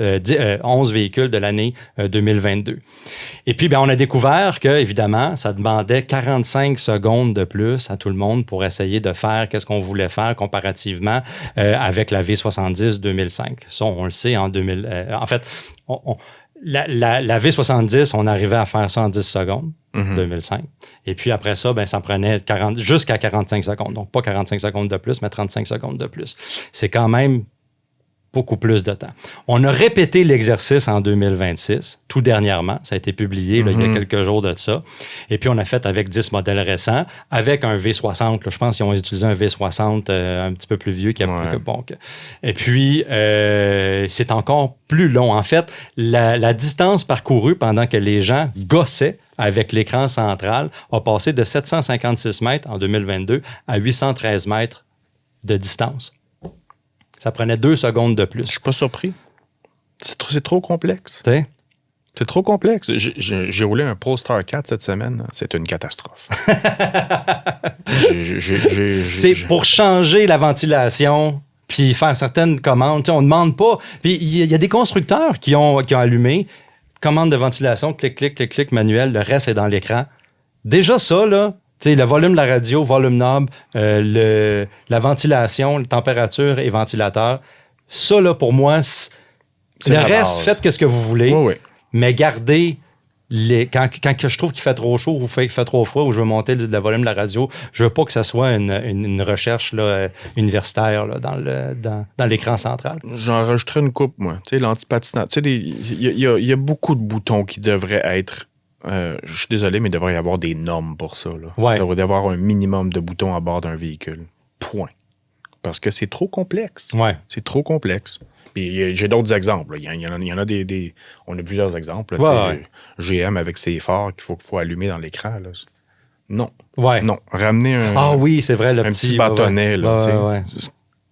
Speaker 2: de l'année 2022. Et puis, on a découvert que, évidemment, ça demandait 45 secondes de plus à tout le monde pour essayer de faire qu'est-ce qu'on voulait faire comparativement avec la V70 2005. Ça, on le sait en 2000. En fait, la V70, on arrivait à faire ça en 10 secondes, 2005. Et puis après ça, ça prenait jusqu'à 45 secondes. Donc, pas 45 secondes de plus, mais 35 secondes de plus. C'est quand même beaucoup plus de temps. On a répété l'exercice en 2026, tout dernièrement. Ça a été publié il y a quelques jours de ça. Et puis, on a fait avec 10 modèles récents, avec un V60. Là, je pense qu'ils ont utilisé un V60 un petit peu plus vieux. Et puis, c'est encore plus long. En fait, la distance parcourue pendant que les gens gossaient avec l'écran central a passé de 756 mètres en 2022 à 813 mètres de distance. Ça prenait 2 secondes de plus.
Speaker 3: Je suis pas surpris. C'est trop complexe.
Speaker 2: T'sais?
Speaker 3: C'est trop complexe. J'ai roulé un Polestar 4 cette semaine. C'est une catastrophe.
Speaker 2: C'est pour changer la ventilation puis faire certaines commandes. T'sais, on ne demande pas. Puis il y a des constructeurs qui ont allumé commande de ventilation, clic, manuel. Le reste est dans l'écran. Déjà ça, là, tu sais, le volume de la radio, volume knob, la ventilation, la température et ventilateur, ça, là, pour moi, c'est le reste, faites ce que vous voulez, mais gardez quand je trouve qu'il fait trop chaud ou qu'il fait trop froid ou je veux monter le volume de la radio, je veux pas que ça soit une recherche là, universitaire là, dans l'écran central.
Speaker 3: J'en rajouterais une coupe, moi. Tu sais, l'antipatinage. Tu sais, il y a beaucoup de boutons qui devraient être... je suis désolé, mais il devrait y avoir des normes pour ça. Là. Il devrait y avoir un minimum de boutons à bord d'un véhicule. Point. Parce que c'est trop complexe. C'est trop complexe. Puis j'ai d'autres exemples. Il y en a des... On a plusieurs exemples. Là, GM avec ses phares qu'il faut allumer dans l'écran. Là. Non. Non. Ramener un...
Speaker 2: Ah oui, c'est vrai, le
Speaker 3: petit bâtonnet. Là,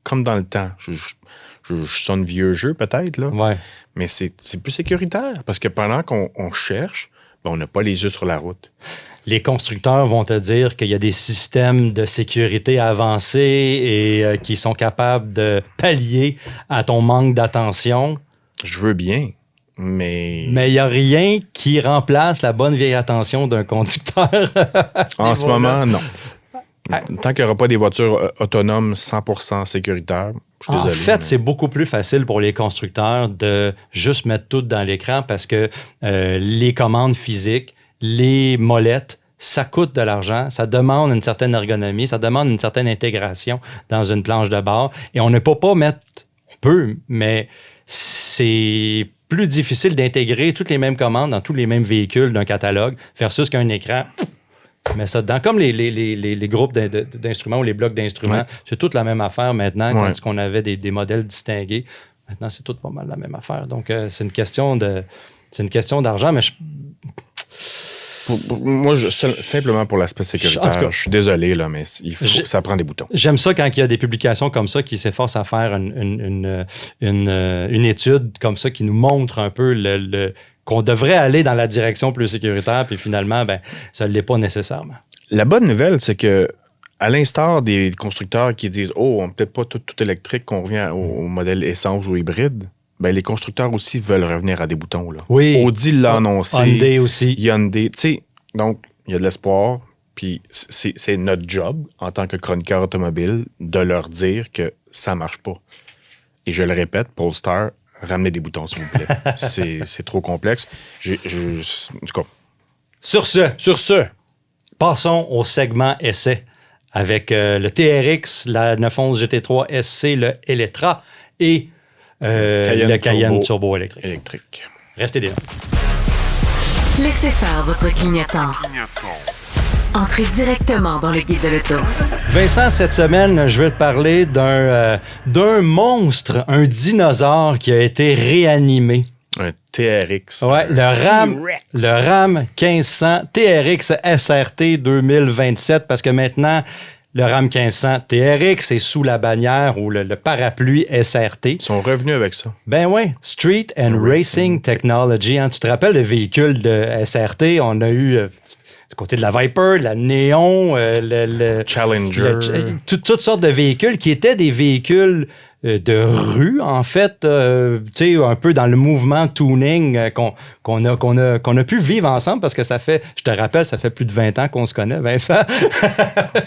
Speaker 3: comme dans le temps. Je sonne vieux jeu peut-être, là. Mais c'est plus sécuritaire. Parce que pendant qu'on cherche, on n'a pas les yeux sur la route.
Speaker 2: Les constructeurs vont te dire qu'il y a des systèmes de sécurité avancés et qui sont capables de pallier à ton manque d'attention.
Speaker 3: Je veux bien, mais...
Speaker 2: Mais il n'y a rien qui remplace la bonne vieille attention d'un conducteur.
Speaker 3: En ce moment, non. Tant qu'il n'y aura pas des voitures autonomes 100% sécuritaires, je suis désolé.
Speaker 2: En fait, c'est beaucoup plus facile pour les constructeurs de juste mettre tout dans l'écran parce que les commandes physiques, les molettes ça coûte de l'argent, ça demande une certaine ergonomie, ça demande une certaine intégration dans une planche de bar. Et on ne peut pas mettre... On peut, mais c'est plus difficile d'intégrer toutes les mêmes commandes dans tous les mêmes véhicules d'un catalogue versus qu'un écran... Mais ça dedans, comme les groupes d'instruments ou les blocs d'instruments, c'est toute la même affaire maintenant, tandis qu'on avait des modèles distingués. Maintenant, c'est tout pas mal la même affaire. Donc, c'est une question d'argent, mais
Speaker 3: moi, simplement pour l'aspect sécuritaire, je suis désolé, là, mais ça prend des boutons.
Speaker 2: J'aime ça quand il y a des publications comme ça qui s'efforcent à faire une étude comme ça qui nous montre un peu qu'on devrait aller dans la direction plus sécuritaire, puis finalement, ça ne l'est pas nécessairement.
Speaker 3: La bonne nouvelle, c'est que à l'instar des constructeurs qui disent « Oh, on peut-être pas tout électrique, qu'on revient au modèle essence ou hybride », les constructeurs aussi veulent revenir à des boutons. Là.
Speaker 2: Oui.
Speaker 3: Audi l'a annoncé.
Speaker 2: Hyundai aussi.
Speaker 3: Hyundai. Tu sais, donc, il y a de l'espoir, puis c'est notre job, en tant que chroniqueur automobile, de leur dire que ça marche pas. Et je le répète, Polestar, ramenez des boutons, s'il vous plaît. c'est trop complexe. En tout cas.
Speaker 2: Sur ce, passons au segment essai avec le TRX, la 911 GT3 SC, le Electra et le Cayenne Turbo électrique. Restez là.
Speaker 1: Laissez faire votre clignotant. Entrez directement dans le guide de l'auto.
Speaker 2: Vincent, cette semaine, je vais te parler d'un monstre, un dinosaure qui a été réanimé.
Speaker 3: Un TRX.
Speaker 2: Ouais, le Ram 1500 TRX SRT 2027, parce que maintenant, le Ram 1500 TRX est sous la bannière ou le parapluie SRT.
Speaker 3: Ils sont revenus avec ça.
Speaker 2: Ben oui, Street and Racing Technology. Hein. Tu te rappelles le véhicule de SRT? On a eu... du côté de la Viper, la Néon, le
Speaker 3: Challenger.
Speaker 2: Toutes sortes de véhicules qui étaient des véhicules de rue, en fait, tu sais, un peu dans le mouvement tuning qu'on a pu vivre ensemble parce que ça fait, je te rappelle, ça fait plus de 20 ans qu'on se connaît, Vincent.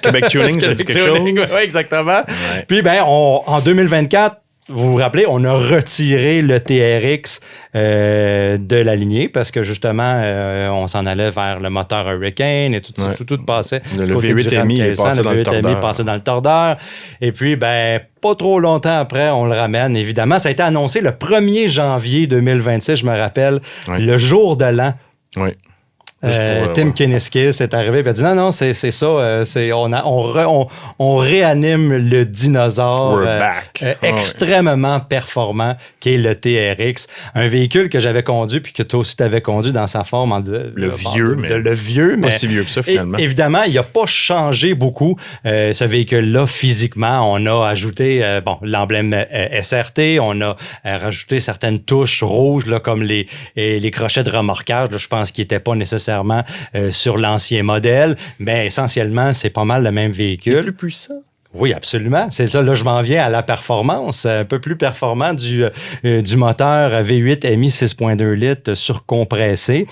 Speaker 3: Québec Tuning, ça dit quelque chose?
Speaker 2: Oui, exactement. Ouais. Puis, en 2024, vous vous rappelez, on a retiré le TRX de la lignée parce que justement, on s'en allait vers le moteur Hurricane et tout passait.
Speaker 3: Le V8 MI
Speaker 2: passait dans le tordeur. Et puis, pas trop longtemps après, on le ramène, évidemment. Ça a été annoncé le 1er janvier 2026, je me rappelle, le jour de l'an.
Speaker 3: Oui.
Speaker 2: Tim Keniskis est arrivé et a dit non, c'est ça. On réanime le dinosaure extrêmement performant qui est le TRX. Un véhicule que j'avais conduit puis que toi aussi t'avais conduit dans sa forme
Speaker 3: le vieux, mais
Speaker 2: pas
Speaker 3: si vieux que ça finalement.
Speaker 2: Évidemment, il n'a pas changé beaucoup ce véhicule-là physiquement. On a ajouté l'emblème SRT, on a rajouté certaines touches rouges là, comme les crochets de remorquage. Là, je pense qu'ils n'étaient pas nécessairement sur l'ancien modèle, mais essentiellement, c'est pas mal le même véhicule.
Speaker 3: Il est plus puissant.
Speaker 2: Oui, absolument. C'est ça, là, je m'en viens à la performance, un peu plus performant du moteur V8 MI 6.2 litres surcompressé.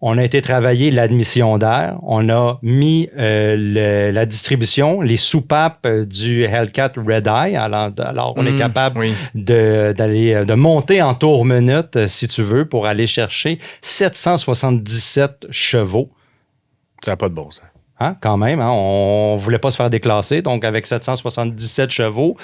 Speaker 2: On a été travailler l'admission d'air. On a mis la distribution, les soupapes du Hellcat Red Eye. Alors on est capable de monter en tour minute, si tu veux, pour aller chercher 777 chevaux.
Speaker 3: Ça n'a pas de bon sens.
Speaker 2: Hein, quand même, hein, on voulait pas se faire déclasser, donc avec 777 chevaux,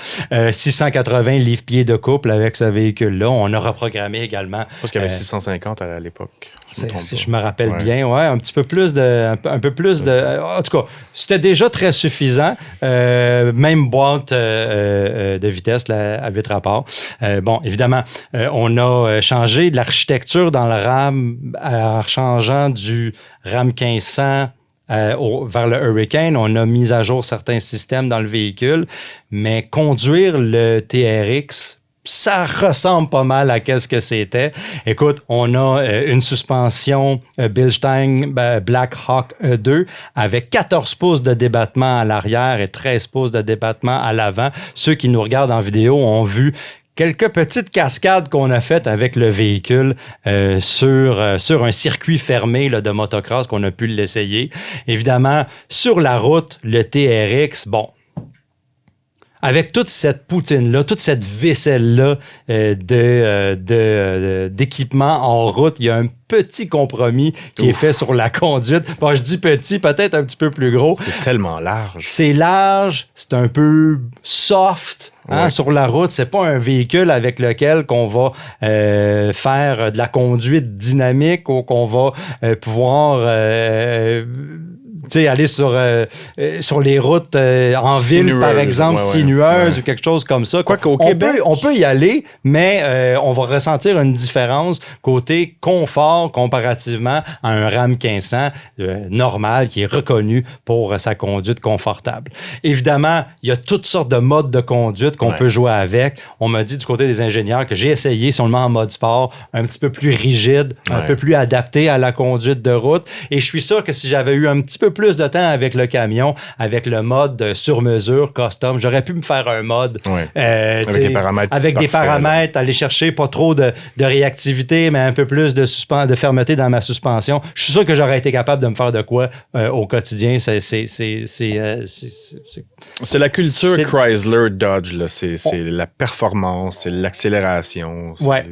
Speaker 2: 680 livres-pieds de couple avec ce véhicule-là, on a reprogrammé également.
Speaker 3: Je pense qu'il y avait 650 à l'époque.
Speaker 2: Si je me rappelle bien, un petit peu plus un peu plus de. En tout cas, c'était déjà très suffisant. Même boîte de vitesse là, à 8 rapports. Évidemment, on a changé de l'architecture dans le RAM en changeant du RAM 1500 vers le Hurricane. On a mis à jour certains systèmes dans le véhicule, mais conduire le TRX, ça ressemble pas mal à ce que c'était. Écoute, on a une suspension Bilstein Black Hawk 2 avec 14 pouces de débattement à l'arrière et 13 pouces de débattement à l'avant. Ceux qui nous regardent en vidéo ont vu quelques petites cascades qu'on a faites avec le véhicule sur un circuit fermé là, de motocross qu'on a pu l'essayer. Évidemment, sur la route, le TRX, avec toute cette poutine-là, toute cette vaisselle-là d'équipement en route, il y a un petit compromis qui est fait sur la conduite. Bon, je dis petit, peut-être un petit peu plus gros.
Speaker 3: C'est tellement large.
Speaker 2: C'est large, c'est un peu soft. Sur la route, c'est pas un véhicule avec lequel qu'on va faire de la conduite dynamique ou qu'on va pouvoir aller sur les routes en ville, par exemple, sinueuses ou quelque chose comme ça.
Speaker 3: Quoiqu'au Québec...
Speaker 2: On peut y aller, mais on va ressentir une différence côté confort comparativement à un Ram 1500 normal qui est reconnu pour sa conduite confortable. Évidemment, il y a toutes sortes de modes de conduite qu'on peut jouer avec. On m'a dit du côté des ingénieurs que j'ai essayé seulement en mode sport, un petit peu plus rigide, un peu plus adapté à la conduite de route. Et je suis sûr que si j'avais eu un petit peu plus de temps avec le camion, avec le mode sur mesure, custom, j'aurais pu me faire un mode avec des paramètres, aller chercher pas trop de réactivité, mais un peu plus de fermeté dans ma suspension. Je suis sûr que j'aurais été capable de me faire de quoi au quotidien. C'est
Speaker 3: la culture Chrysler Dodge, là. C'est la performance, c'est l'accélération, c'est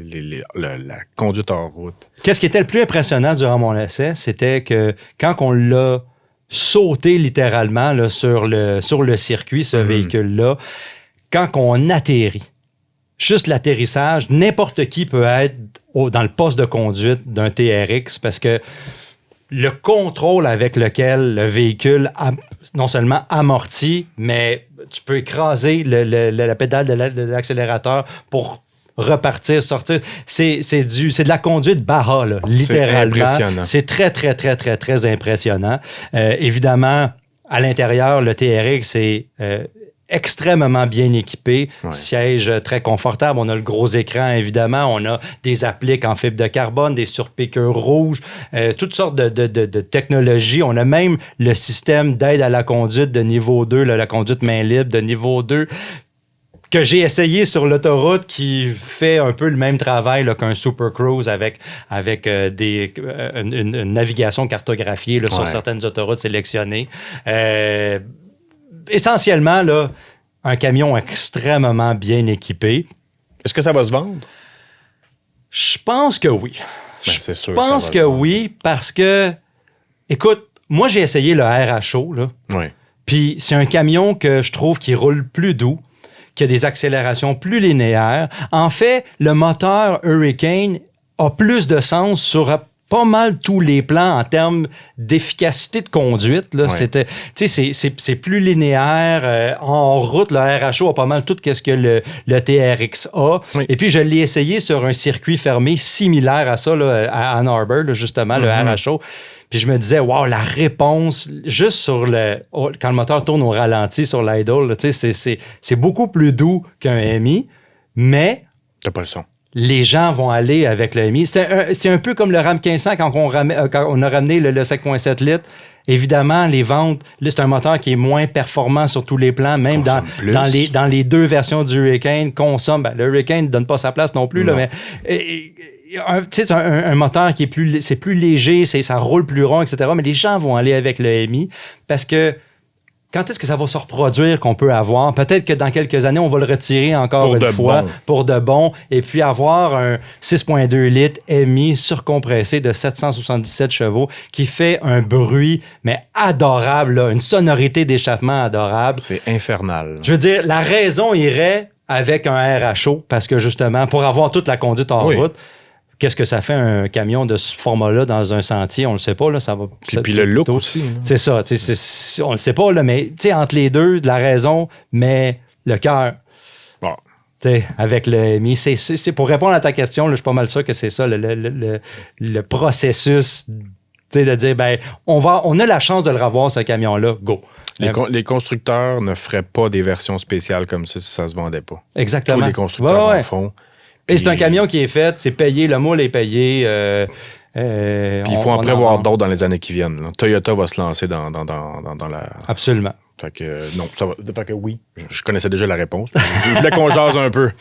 Speaker 3: la conduite en route.
Speaker 2: Qu'est-ce qui était le plus impressionnant durant mon essai, c'était que quand on l'a sauté littéralement là, sur le circuit, ce véhicule-là, quand on atterrit, juste l'atterrissage, n'importe qui peut être dans le poste de conduite d'un TRX parce que le contrôle avec lequel le véhicule non seulement amortit, mais tu peux écraser la pédale de l'accélérateur pour repartir, sortir. C'est de la conduite Baja, là, littéralement.
Speaker 3: C'est impressionnant.
Speaker 2: C'est très, très, très, très, très impressionnant. Évidemment, à l'intérieur, le TRX est extrêmement bien équipé, siège très confortable. On a le gros écran, évidemment. On a des appliques en fibre de carbone, des surpiqûres rouges, toutes sortes de technologies. On a même le système d'aide à la conduite de niveau 2, là, la conduite main libre de niveau 2, que j'ai essayé sur l'autoroute, qui fait un peu le même travail là, qu'un Super Cruise avec une navigation cartographiée là, sur certaines autoroutes sélectionnées. Essentiellement, là, un camion extrêmement bien équipé.
Speaker 3: Est-ce que ça va se vendre?
Speaker 2: Je pense que oui.
Speaker 3: C'est sûr.
Speaker 2: Je pense que oui, parce que, écoute, moi, j'ai essayé le RHO, là. Puis c'est un camion que je trouve qui roule plus doux, qui a des accélérations plus linéaires. En fait, le moteur Hurricane a plus de sens sur pas mal tous les plans en termes d'efficacité de conduite. Là. C'est plus linéaire. En route, le RHO a pas mal tout ce que le TRX a. Et puis, je l'ai essayé sur un circuit fermé similaire à ça, là, à Ann Arbor, là, justement, le RHO. Puis je me disais, wow, la réponse, juste sur quand le moteur tourne au ralenti sur l'idle, c'est beaucoup plus doux qu'un MI, mais...
Speaker 3: T'as pas le son.
Speaker 2: Les gens vont aller avec le MI. C'était un peu comme le Ram 1500 quand on a ramené le 7.7 litres. Évidemment, les ventes, là, c'est un moteur qui est moins performant sur tous les plans, même dans les deux versions du Hurricane, le Hurricane ne donne pas sa place non plus, là, mais... un moteur qui est c'est plus léger, ça roule plus rond, etc. Mais les gens vont aller avec le MI parce que quand est-ce que ça va se reproduire qu'on peut avoir? Peut-être que dans quelques années, on va le retirer encore une fois pour de bon et puis avoir un 6.2 litres MI surcompressé de 777 chevaux qui fait un bruit, mais adorable, là, une sonorité d'échappement adorable.
Speaker 3: C'est infernal.
Speaker 2: Je veux dire, la raison irait avec un RHO parce que justement, pour avoir toute la conduite en route, qu'est-ce que ça fait un camion de ce format-là dans un sentier? On le sait pas, là, ça va...
Speaker 3: Puis le look aussi. Hein.
Speaker 2: C'est ça, on le sait pas, là, mais entre les deux, de la raison, mais le cœur.
Speaker 3: Bon.
Speaker 2: Avec le MI, c'est pour répondre à ta question, là, je suis pas mal sûr que c'est ça, le processus, de dire, on a la chance de le revoir, ce camion-là, go.
Speaker 3: Les constructeurs ne feraient pas des versions spéciales comme ça si ça se vendait pas.
Speaker 2: Exactement.
Speaker 3: Tous les constructeurs en font.
Speaker 2: Et c'est un camion qui est fait, c'est payé, le moule est payé.
Speaker 3: Puis il faut en prévoir d'autres dans les années qui viennent. Là. Toyota va se lancer dans la...
Speaker 2: Absolument.
Speaker 3: Fait que non, ça va. Fait que oui, je connaissais déjà la réponse. Je voulais qu'on jase un peu.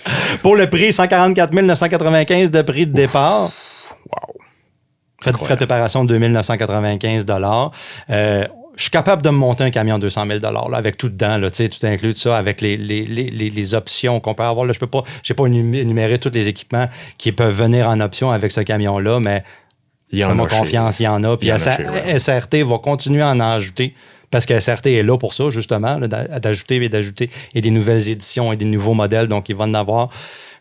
Speaker 2: Pour le prix, 144 995 de prix de départ.
Speaker 3: Wow.
Speaker 2: Frais de préparation de 2 995 $. je suis capable de me monter un camion 200 000 là, avec tout dedans, là, tout inclus, tout ça, avec les options qu'on peut avoir. Là, je n'ai pas énuméré tous les équipements qui peuvent venir en option avec ce camion-là, mais fais-moi confiance, il y en a. Puis SRT va continuer à en ajouter parce que SRT est là pour ça, justement, là, d'ajouter et des nouvelles éditions et des nouveaux modèles, donc il va en avoir.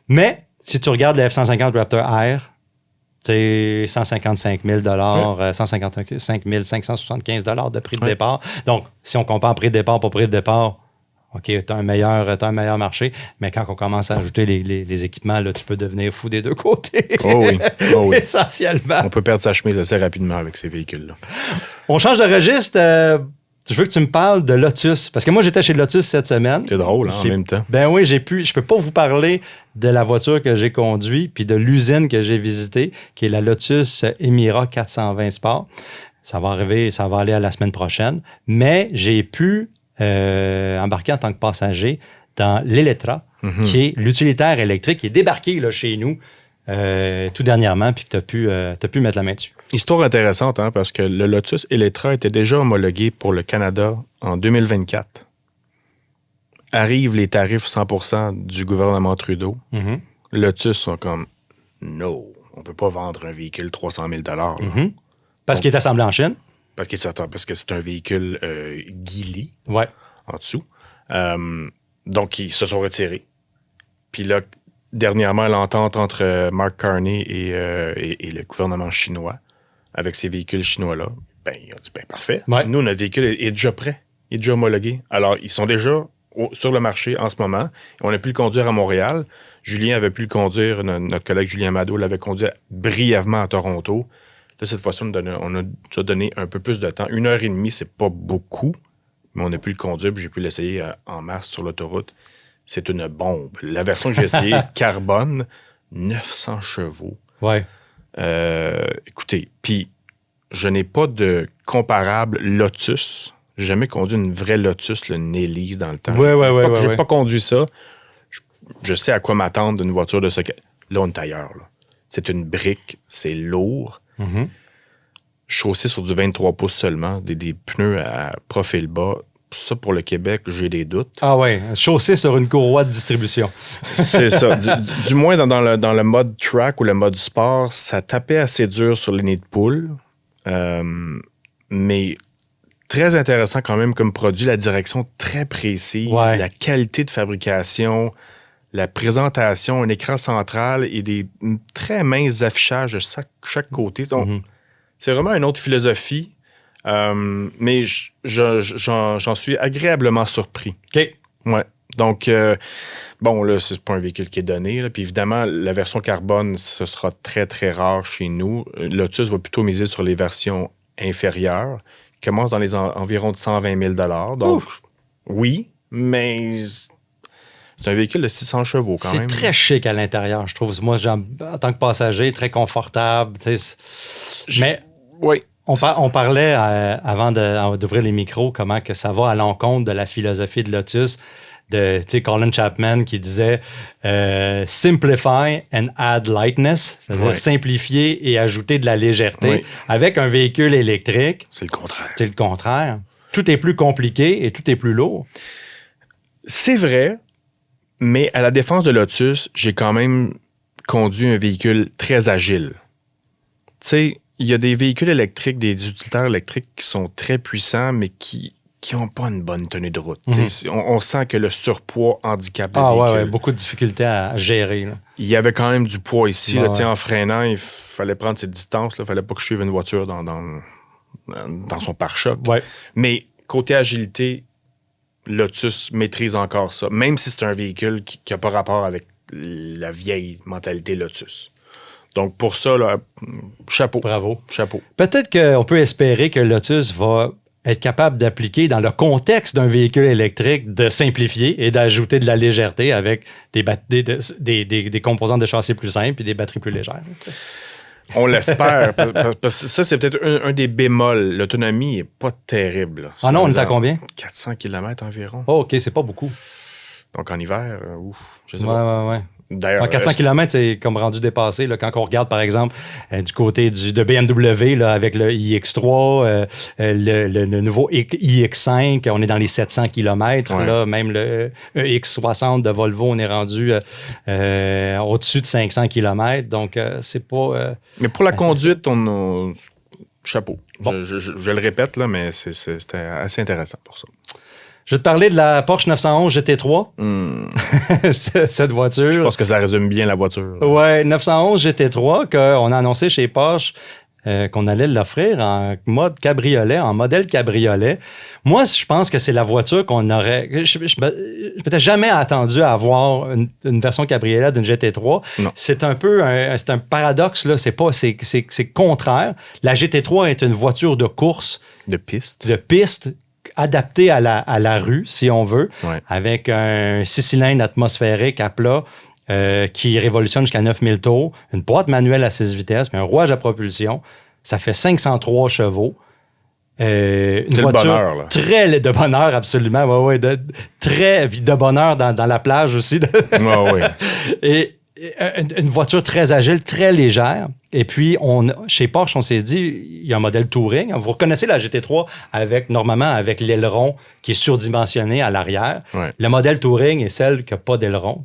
Speaker 2: Mais si tu regardes le F-150 Raptor Air, c'est 155 000 155 575 de prix de départ. Donc, si on compare prix de départ pour prix de départ, OK, tu as un meilleur marché, mais quand on commence à ajouter les équipements, là, tu peux devenir fou des deux côtés.
Speaker 3: Oh oui.
Speaker 2: Essentiellement.
Speaker 3: On peut perdre sa chemise assez rapidement avec ces véhicules-là.
Speaker 2: On change de registre. Je veux que tu me parles de Lotus. Parce que moi, j'étais chez Lotus cette semaine.
Speaker 3: C'est drôle, en même temps.
Speaker 2: Ben oui, je peux pas vous parler de la voiture que j'ai conduite puis de l'usine que j'ai visitée, qui est la Lotus Emira 420 Sport. Ça va aller à la semaine prochaine. Mais j'ai pu embarquer en tant que passager dans l'Elettra, qui est l'utilitaire électrique qui est débarqué là, chez nous tout dernièrement, puis que tu as pu mettre la main dessus.
Speaker 3: Histoire intéressante, hein, parce que le Lotus Elettra était déjà homologué pour le Canada en 2024. Arrivent les tarifs 100% du gouvernement Trudeau. Lotus sont comme « No, on ne peut pas vendre un véhicule 300 000 $.
Speaker 2: Parce qu'il est assemblé en Chine.
Speaker 3: Parce que c'est un véhicule Geely en dessous. Donc, ils se sont retirés. Puis là, dernièrement, l'entente entre Mark Carney et le gouvernement chinois avec ces véhicules chinois-là, ils ont dit, parfait. Ouais. Nous, notre véhicule est déjà prêt. Il est déjà homologué. Alors, ils sont déjà sur le marché en ce moment. On a pu le conduire à Montréal. Julien avait pu le conduire, notre collègue Julien Mado l'avait conduit brièvement à Toronto. Là, cette fois-ci, on a donné un peu plus de temps. 1h30, c'est pas beaucoup, mais on a pu le conduire, puis j'ai pu l'essayer en masse sur l'autoroute. C'est une bombe. La version que j'ai essayée, carbone, 900 chevaux.
Speaker 2: Ouais.
Speaker 3: Écoutez, puis je n'ai pas de comparable Lotus. J'ai jamais conduit une vraie Lotus, le Nelly dans le temps. J'ai pas conduit ça. Je sais à quoi m'attendre d'une voiture de ce cas. Là, on est ailleurs. Là. C'est une brique, c'est lourd. Chaussé sur du 23 pouces seulement, des pneus à profil bas. Ça, pour le Québec, j'ai des doutes.
Speaker 2: Ah ouais, chaussé sur une courroie de distribution.
Speaker 3: C'est ça. Du moins, dans le mode track ou le mode sport, ça tapait assez dur sur les nids de poule. Mais très intéressant quand même comme produit. La direction très précise, la qualité de fabrication, la présentation, un écran central et des très minces affichages de chaque côté. Donc, c'est vraiment une autre philosophie. Mais j'en suis agréablement surpris.
Speaker 2: OK.
Speaker 3: Ouais. Donc, bon, là, c'est pas un véhicule qui est donné. Là. Puis évidemment, la version carbone, ce sera très, très rare chez nous. Lotus va plutôt miser sur les versions inférieures, qui commencent dans les environs de 120 000 $. Donc, oui, mais c'est un véhicule de 600 chevaux quand même.
Speaker 2: C'est très chic à l'intérieur, je trouve. Moi, en tant que passager, très confortable. Mais...
Speaker 3: Oui.
Speaker 2: On parlait avant d'ouvrir les micros comment que ça va à l'encontre de la philosophie de Lotus de Colin Chapman qui disait simplify and add lightness, c'est-à-dire simplifier et ajouter de la légèreté. Avec un véhicule électrique.
Speaker 3: C'est le contraire.
Speaker 2: C'est le contraire. Tout est plus compliqué et tout est plus lourd.
Speaker 3: C'est vrai, mais à la défense de Lotus, j'ai quand même conduit un véhicule très agile. Tu sais, il y a des véhicules électriques, des utilitaires électriques qui sont très puissants, mais qui n'ont pas une bonne tenue de route. On sent que le surpoids handicape le véhicule.
Speaker 2: Ouais, beaucoup de difficultés à gérer. Là.
Speaker 3: Il y avait quand même du poids ici. Là, en freinant, il fallait prendre ses distances. Il ne fallait pas que je suive une voiture dans son pare-choc.
Speaker 2: Ouais.
Speaker 3: Mais côté agilité, Lotus maîtrise encore ça, même si c'est un véhicule qui n'a pas rapport avec la vieille mentalité Lotus. Donc, pour ça, là, chapeau.
Speaker 2: Bravo.
Speaker 3: Chapeau.
Speaker 2: Peut-être qu'on peut espérer que Lotus va être capable d'appliquer dans le contexte d'un véhicule électrique, de simplifier et d'ajouter de la légèreté avec des composantes de châssis plus simples et des batteries plus légères.
Speaker 3: On l'espère. Parce que ça, c'est peut-être un des bémols. L'autonomie n'est pas terrible.
Speaker 2: Ah non, on est à combien?
Speaker 3: 400 km environ.
Speaker 2: Oh, OK, c'est pas beaucoup.
Speaker 3: Donc, en hiver, je sais pas.
Speaker 2: Ouais.
Speaker 3: D'ailleurs,
Speaker 2: 400 km, c'est comme rendu dépassé. Là, quand on regarde, par exemple, du côté de BMW là, avec le iX3, le nouveau iX5, on est dans les 700 km.
Speaker 3: Ouais.
Speaker 2: Là, même le X60 de Volvo, on est rendu au-dessus de 500 km. Donc, c'est pas...
Speaker 3: mais pour la conduite, on a... Chapeau. Bon. Je le répète, là, mais c'était assez intéressant pour ça.
Speaker 2: Je vais te parler de la Porsche 911 GT3. Cette voiture.
Speaker 3: Je pense que ça résume bien la voiture.
Speaker 2: Ouais, 911 GT3 qu'on a annoncé chez Porsche qu'on allait l'offrir en mode cabriolet, en modèle cabriolet. Moi, je pense que c'est la voiture qu'on aurait... Je m'étais jamais attendu à avoir une version cabriolet d'une GT3.
Speaker 3: Non.
Speaker 2: C'est un peu c'est un paradoxe, là. C'est contraire. La GT3 est une voiture de course.
Speaker 3: De piste.
Speaker 2: Adapté à la rue, si on veut, avec un 6 cylindres atmosphérique à plat qui révolutionne jusqu'à 9000 tours, une boîte manuelle à 6 vitesses, mais un rouage à propulsion. Ça fait 503 chevaux. Une voiture
Speaker 3: bonheur, là.
Speaker 2: Très de bonheur, absolument. Ouais, de bonheur dans la plage aussi. Et une voiture très agile, très légère. Et puis, chez Porsche, on s'est dit, il y a un modèle Touring. Vous reconnaissez la GT3 normalement avec l'aileron qui est surdimensionné à l'arrière.
Speaker 3: Ouais.
Speaker 2: Le modèle Touring est celle qui n'a pas d'aileron.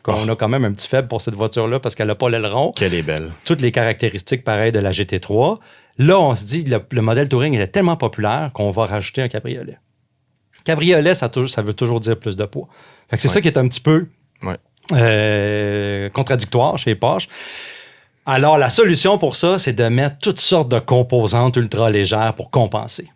Speaker 2: On a quand même un petit faible pour cette voiture-là parce qu'elle n'a pas l'aileron.
Speaker 3: Qu'elle est belle.
Speaker 2: Toutes les caractéristiques pareilles de la GT3. Là, on se dit, le modèle Touring est tellement populaire qu'on va rajouter un cabriolet. Cabriolet, ça veut toujours dire plus de poids. Fait que c'est ça qui est un petit peu... contradictoire chez Porsche. Alors, la solution pour ça, c'est de mettre toutes sortes de composantes ultra légères pour compenser.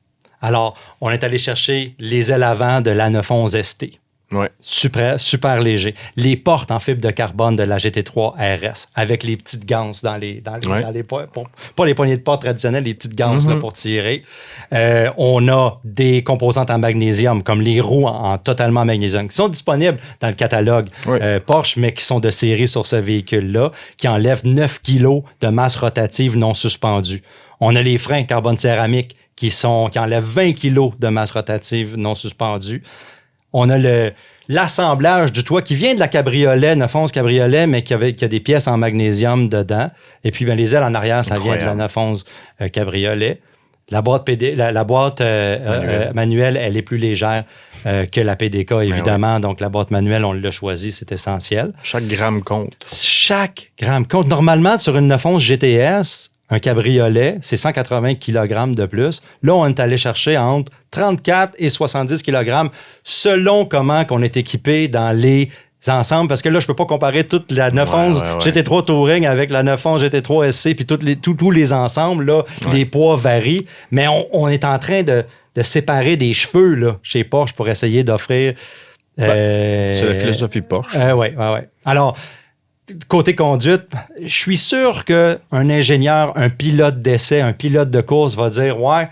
Speaker 2: Alors, on est allé chercher les ailes avant de la 911 ST.
Speaker 3: Ouais.
Speaker 2: Super léger. Les portes en fibre de carbone de la GT3 RS avec les petites ganses dans les pas les poignées de porte traditionnelles, les petites ganses là, pour tirer. On a des composantes en magnésium comme les roues en totalement magnésium qui sont disponibles dans le catalogue Porsche, mais qui sont de série sur ce véhicule-là, qui enlèvent 9 kg de masse rotative non suspendue. On a les freins carbone céramique qui enlèvent 20 kg de masse rotative non suspendue. On a l'assemblage du toit qui vient de la cabriolet, 911 cabriolet, mais qui a des pièces en magnésium dedans. Et puis, les ailes en arrière, ça vient de la 911 cabriolet. La boîte manuelle, elle est plus légère que la PDK, évidemment. Donc, la boîte manuelle, on l'a choisie, c'est essentiel.
Speaker 3: Chaque gramme compte.
Speaker 2: Normalement, sur une 911 GTS, un cabriolet, c'est 180 kg de plus. Là, on est allé chercher entre 34 et 70 kg selon comment on est équipé dans les ensembles. Parce que là, je peux pas comparer toute la 911 GT3 Touring avec la 911 GT3 SC puis tous les ensembles. Là, les poids varient. Mais on est en train de séparer des cheveux là, chez Porsche pour essayer d'offrir...
Speaker 3: c'est la philosophie Porsche.
Speaker 2: Oui. Alors... Côté conduite, je suis sûr qu'un ingénieur, un pilote d'essai, un pilote de course va dire « Ouais,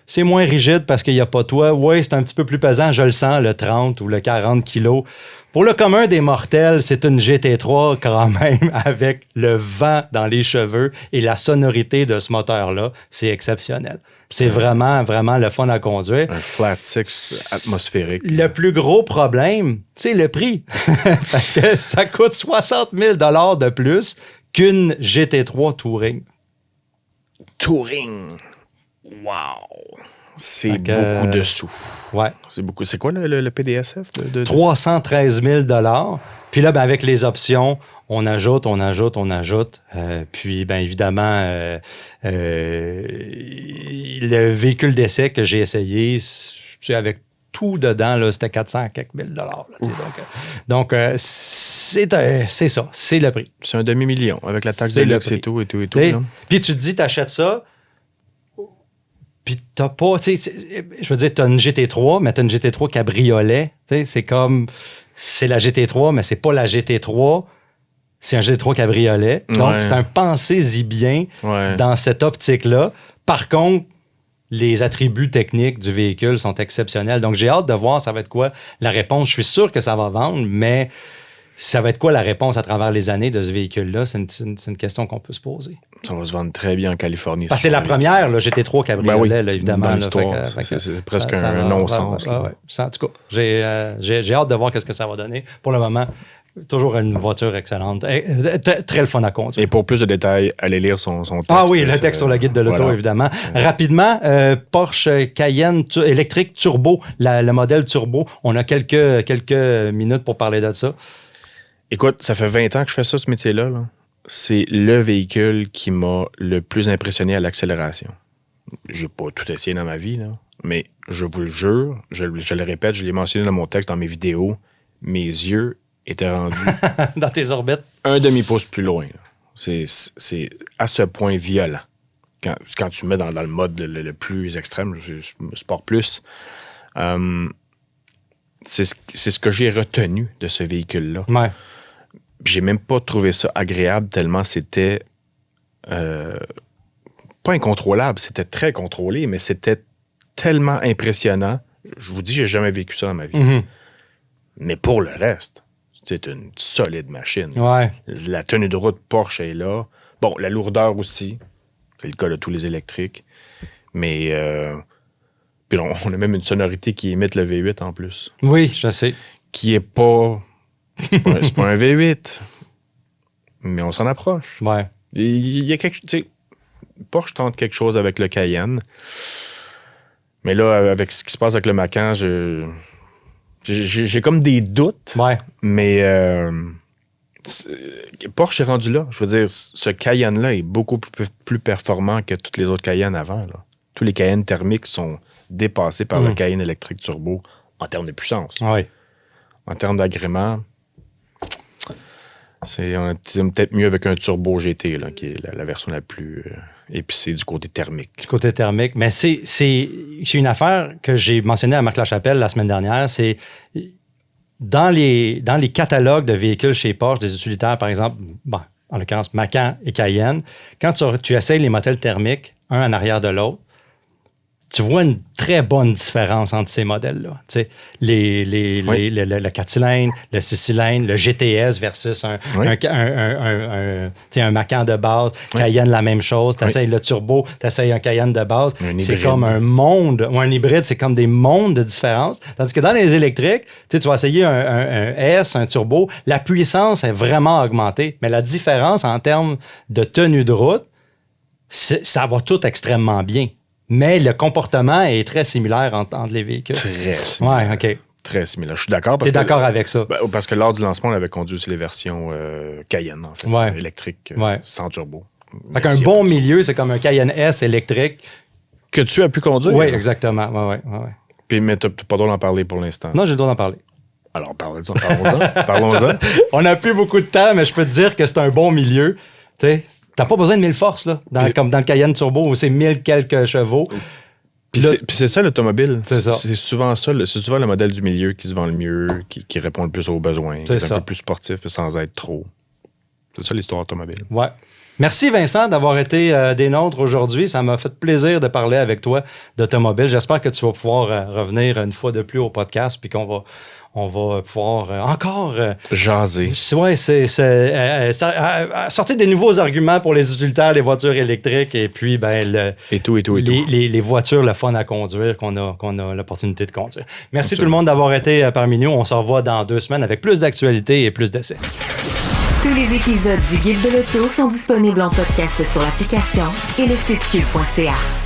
Speaker 2: c'est moins rigide parce qu'il n'y a pas de toit. Ouais, c'est un petit peu plus pesant, je le sens, le 30 ou le 40 kilos. » Pour le commun des mortels, c'est une GT3 quand même avec le vent dans les cheveux et la sonorité de ce moteur-là. C'est exceptionnel. C'est vraiment le fun à conduire.
Speaker 3: Un flat six atmosphérique.
Speaker 2: Le plus gros problème, c'est le prix. Parce que ça coûte 60 000 $ de plus qu'une GT3 Touring.
Speaker 3: Touring. Wow. C'est beaucoup de sous.
Speaker 2: Ouais.
Speaker 3: C'est beaucoup. C'est quoi le PDSF?
Speaker 2: 313 000 $. Puis là, avec les options, on ajoute. Puis, évidemment, le véhicule d'essai que j'ai essayé, avec tout dedans, là, c'était 400 quelques mille dollars. Donc, c'est ça. C'est le prix.
Speaker 3: C'est un demi-million avec la taxe de luxe et tout.
Speaker 2: Puis tu te dis, t'achètes ça, puis t'as pas... Je veux dire, t'as une GT3, mais t'as une GT3 cabriolet. C'est comme... C'est la GT3, mais c'est pas la GT3. C'est un GT3 cabriolet. Donc, c'est un pensez-y bien dans cette optique-là. Par contre, les attributs techniques du véhicule sont exceptionnels. Donc, j'ai hâte de voir ça va être quoi la réponse. Je suis sûr que ça va vendre, mais ça va être quoi la réponse à travers les années de ce véhicule-là? C'est une question qu'on peut se poser.
Speaker 3: Ça va se vendre très bien en Californie.
Speaker 2: Parce que c'est la première, là, GT3 cabriolet, là, évidemment.
Speaker 3: Dans l'histoire, c'est presque un non-sens.
Speaker 2: En tout cas, j'ai hâte de voir ce que ça va donner. Pour le moment, Toujours une voiture excellente. Très le fun à conduire.
Speaker 3: Et pour plus de détails, allez lire son texte.
Speaker 2: Ah oui, le texte sur le guide de l'auto, voilà. Évidemment. Rapidement, Porsche Cayenne électrique turbo, le modèle turbo. On a quelques minutes pour parler de ça.
Speaker 3: Écoute, ça fait 20 ans que je fais ça, ce métier-là. Là. C'est le véhicule qui m'a le plus impressionné à l'accélération. J'ai pas tout essayé dans ma vie, là, mais je vous le jure, je le répète, je l'ai mentionné dans mon texte, dans mes vidéos, mes yeux étaient rendus...
Speaker 2: dans tes orbites?
Speaker 3: Un demi-pouce plus loin. C'est à ce point violent. Quand tu mets dans le mode le plus extrême, Sport Plus, c'est ce que j'ai retenu de ce véhicule-là.
Speaker 2: Ouais.
Speaker 3: J'ai même pas trouvé ça agréable tellement c'était... pas incontrôlable, c'était très contrôlé, mais c'était tellement impressionnant. Je vous dis, j'ai jamais vécu ça dans ma vie. Mm-hmm. Mais pour le reste... C'est une solide machine.
Speaker 2: Ouais.
Speaker 3: La tenue de route Porsche est là. Bon, la lourdeur aussi. C'est le cas de tous les électriques. Mais puis on a même une sonorité qui imite le V8 en plus.
Speaker 2: Oui, je sais.
Speaker 3: Qui est pas... C'est pas un V8. Mais on s'en approche.
Speaker 2: Ouais.
Speaker 3: Il y a quelque chose... Tu sais, Porsche tente quelque chose avec le Cayenne. Mais là, avec ce qui se passe avec le Macan, j'ai comme des doutes,
Speaker 2: ouais.
Speaker 3: Mais Porsche est rendu là. Je veux dire, ce Cayenne-là est beaucoup plus performant que tous les autres Cayennes avant. Là. Tous les Cayennes thermiques sont dépassés par le Cayenne électrique turbo en termes de puissance.
Speaker 2: Ouais.
Speaker 3: En termes d'agrément, c'est peut-être mieux avec un turbo GT, là, qui est la version la plus épicée du côté thermique.
Speaker 2: Du côté thermique. Mais c'est une affaire que j'ai mentionnée à Marc Lachapelle la semaine dernière. C'est dans les catalogues de véhicules chez Porsche, des utilitaires, par exemple, bon, en l'occurrence Macan et Cayenne, quand tu essayes les moteurs thermiques, un en arrière de l'autre, tu vois une très bonne différence entre ces modèles-là. Tu sais, le 4 cylindres, le 6 cylindres, le GTS versus un Macan de base. Oui. Cayenne, la même chose. Tu essayes le turbo, tu essayes un Cayenne de base. C'est comme un monde, ou un hybride, c'est comme des mondes de différence. Tandis que dans les électriques, tu vas essayer un S, un turbo, la puissance est vraiment augmentée. Mais la différence en termes de tenue de route, ça va tout extrêmement bien. Mais le comportement est très similaire entre les véhicules.
Speaker 3: Très similaire.
Speaker 2: Ouais, OK.
Speaker 3: Très similaire. Je suis d'accord.
Speaker 2: T'es d'accord avec ça?
Speaker 3: Parce que lors du lancement, on avait conduit aussi les versions Cayenne, en fait, électriques, sans turbo.
Speaker 2: Fait qu'un bon milieu, c'est comme un Cayenne S électrique.
Speaker 3: Que tu as pu conduire?
Speaker 2: Oui, exactement. Ouais.
Speaker 3: Puis, mais tu n'as pas le droit d'en parler pour l'instant.
Speaker 2: Non, j'ai le droit d'en parler.
Speaker 3: Alors, parlons-en.
Speaker 2: On n'a plus beaucoup de temps, mais je peux te dire que c'est un bon milieu. Tu sais, t'as pas besoin de 1000 forces, là, comme dans le Cayenne Turbo, où c'est 1000 quelques chevaux.
Speaker 3: Puis c'est ça l'automobile.
Speaker 2: C'est ça.
Speaker 3: C'est souvent ça. C'est souvent le modèle du milieu qui se vend le mieux, qui répond le plus aux besoins, qui est un peu plus sportif sans être trop. C'est ça l'histoire automobile.
Speaker 2: Ouais. Merci Vincent d'avoir été des nôtres aujourd'hui. Ça m'a fait plaisir de parler avec toi d'automobile. J'espère que tu vas pouvoir revenir une fois de plus au podcast puis qu'on va pouvoir encore...
Speaker 3: jaser.
Speaker 2: Ouais, sortir des nouveaux arguments pour les utilitaires, les voitures électriques et puis les voitures, le fun à conduire qu'on a l'opportunité de conduire. Merci tout le monde d'avoir été parmi nous. On se revoit dans 2 semaines avec plus d'actualités et plus d'essais.
Speaker 1: Tous les épisodes du Guide de l'auto sont disponibles en podcast sur l'application et le site cube.ca.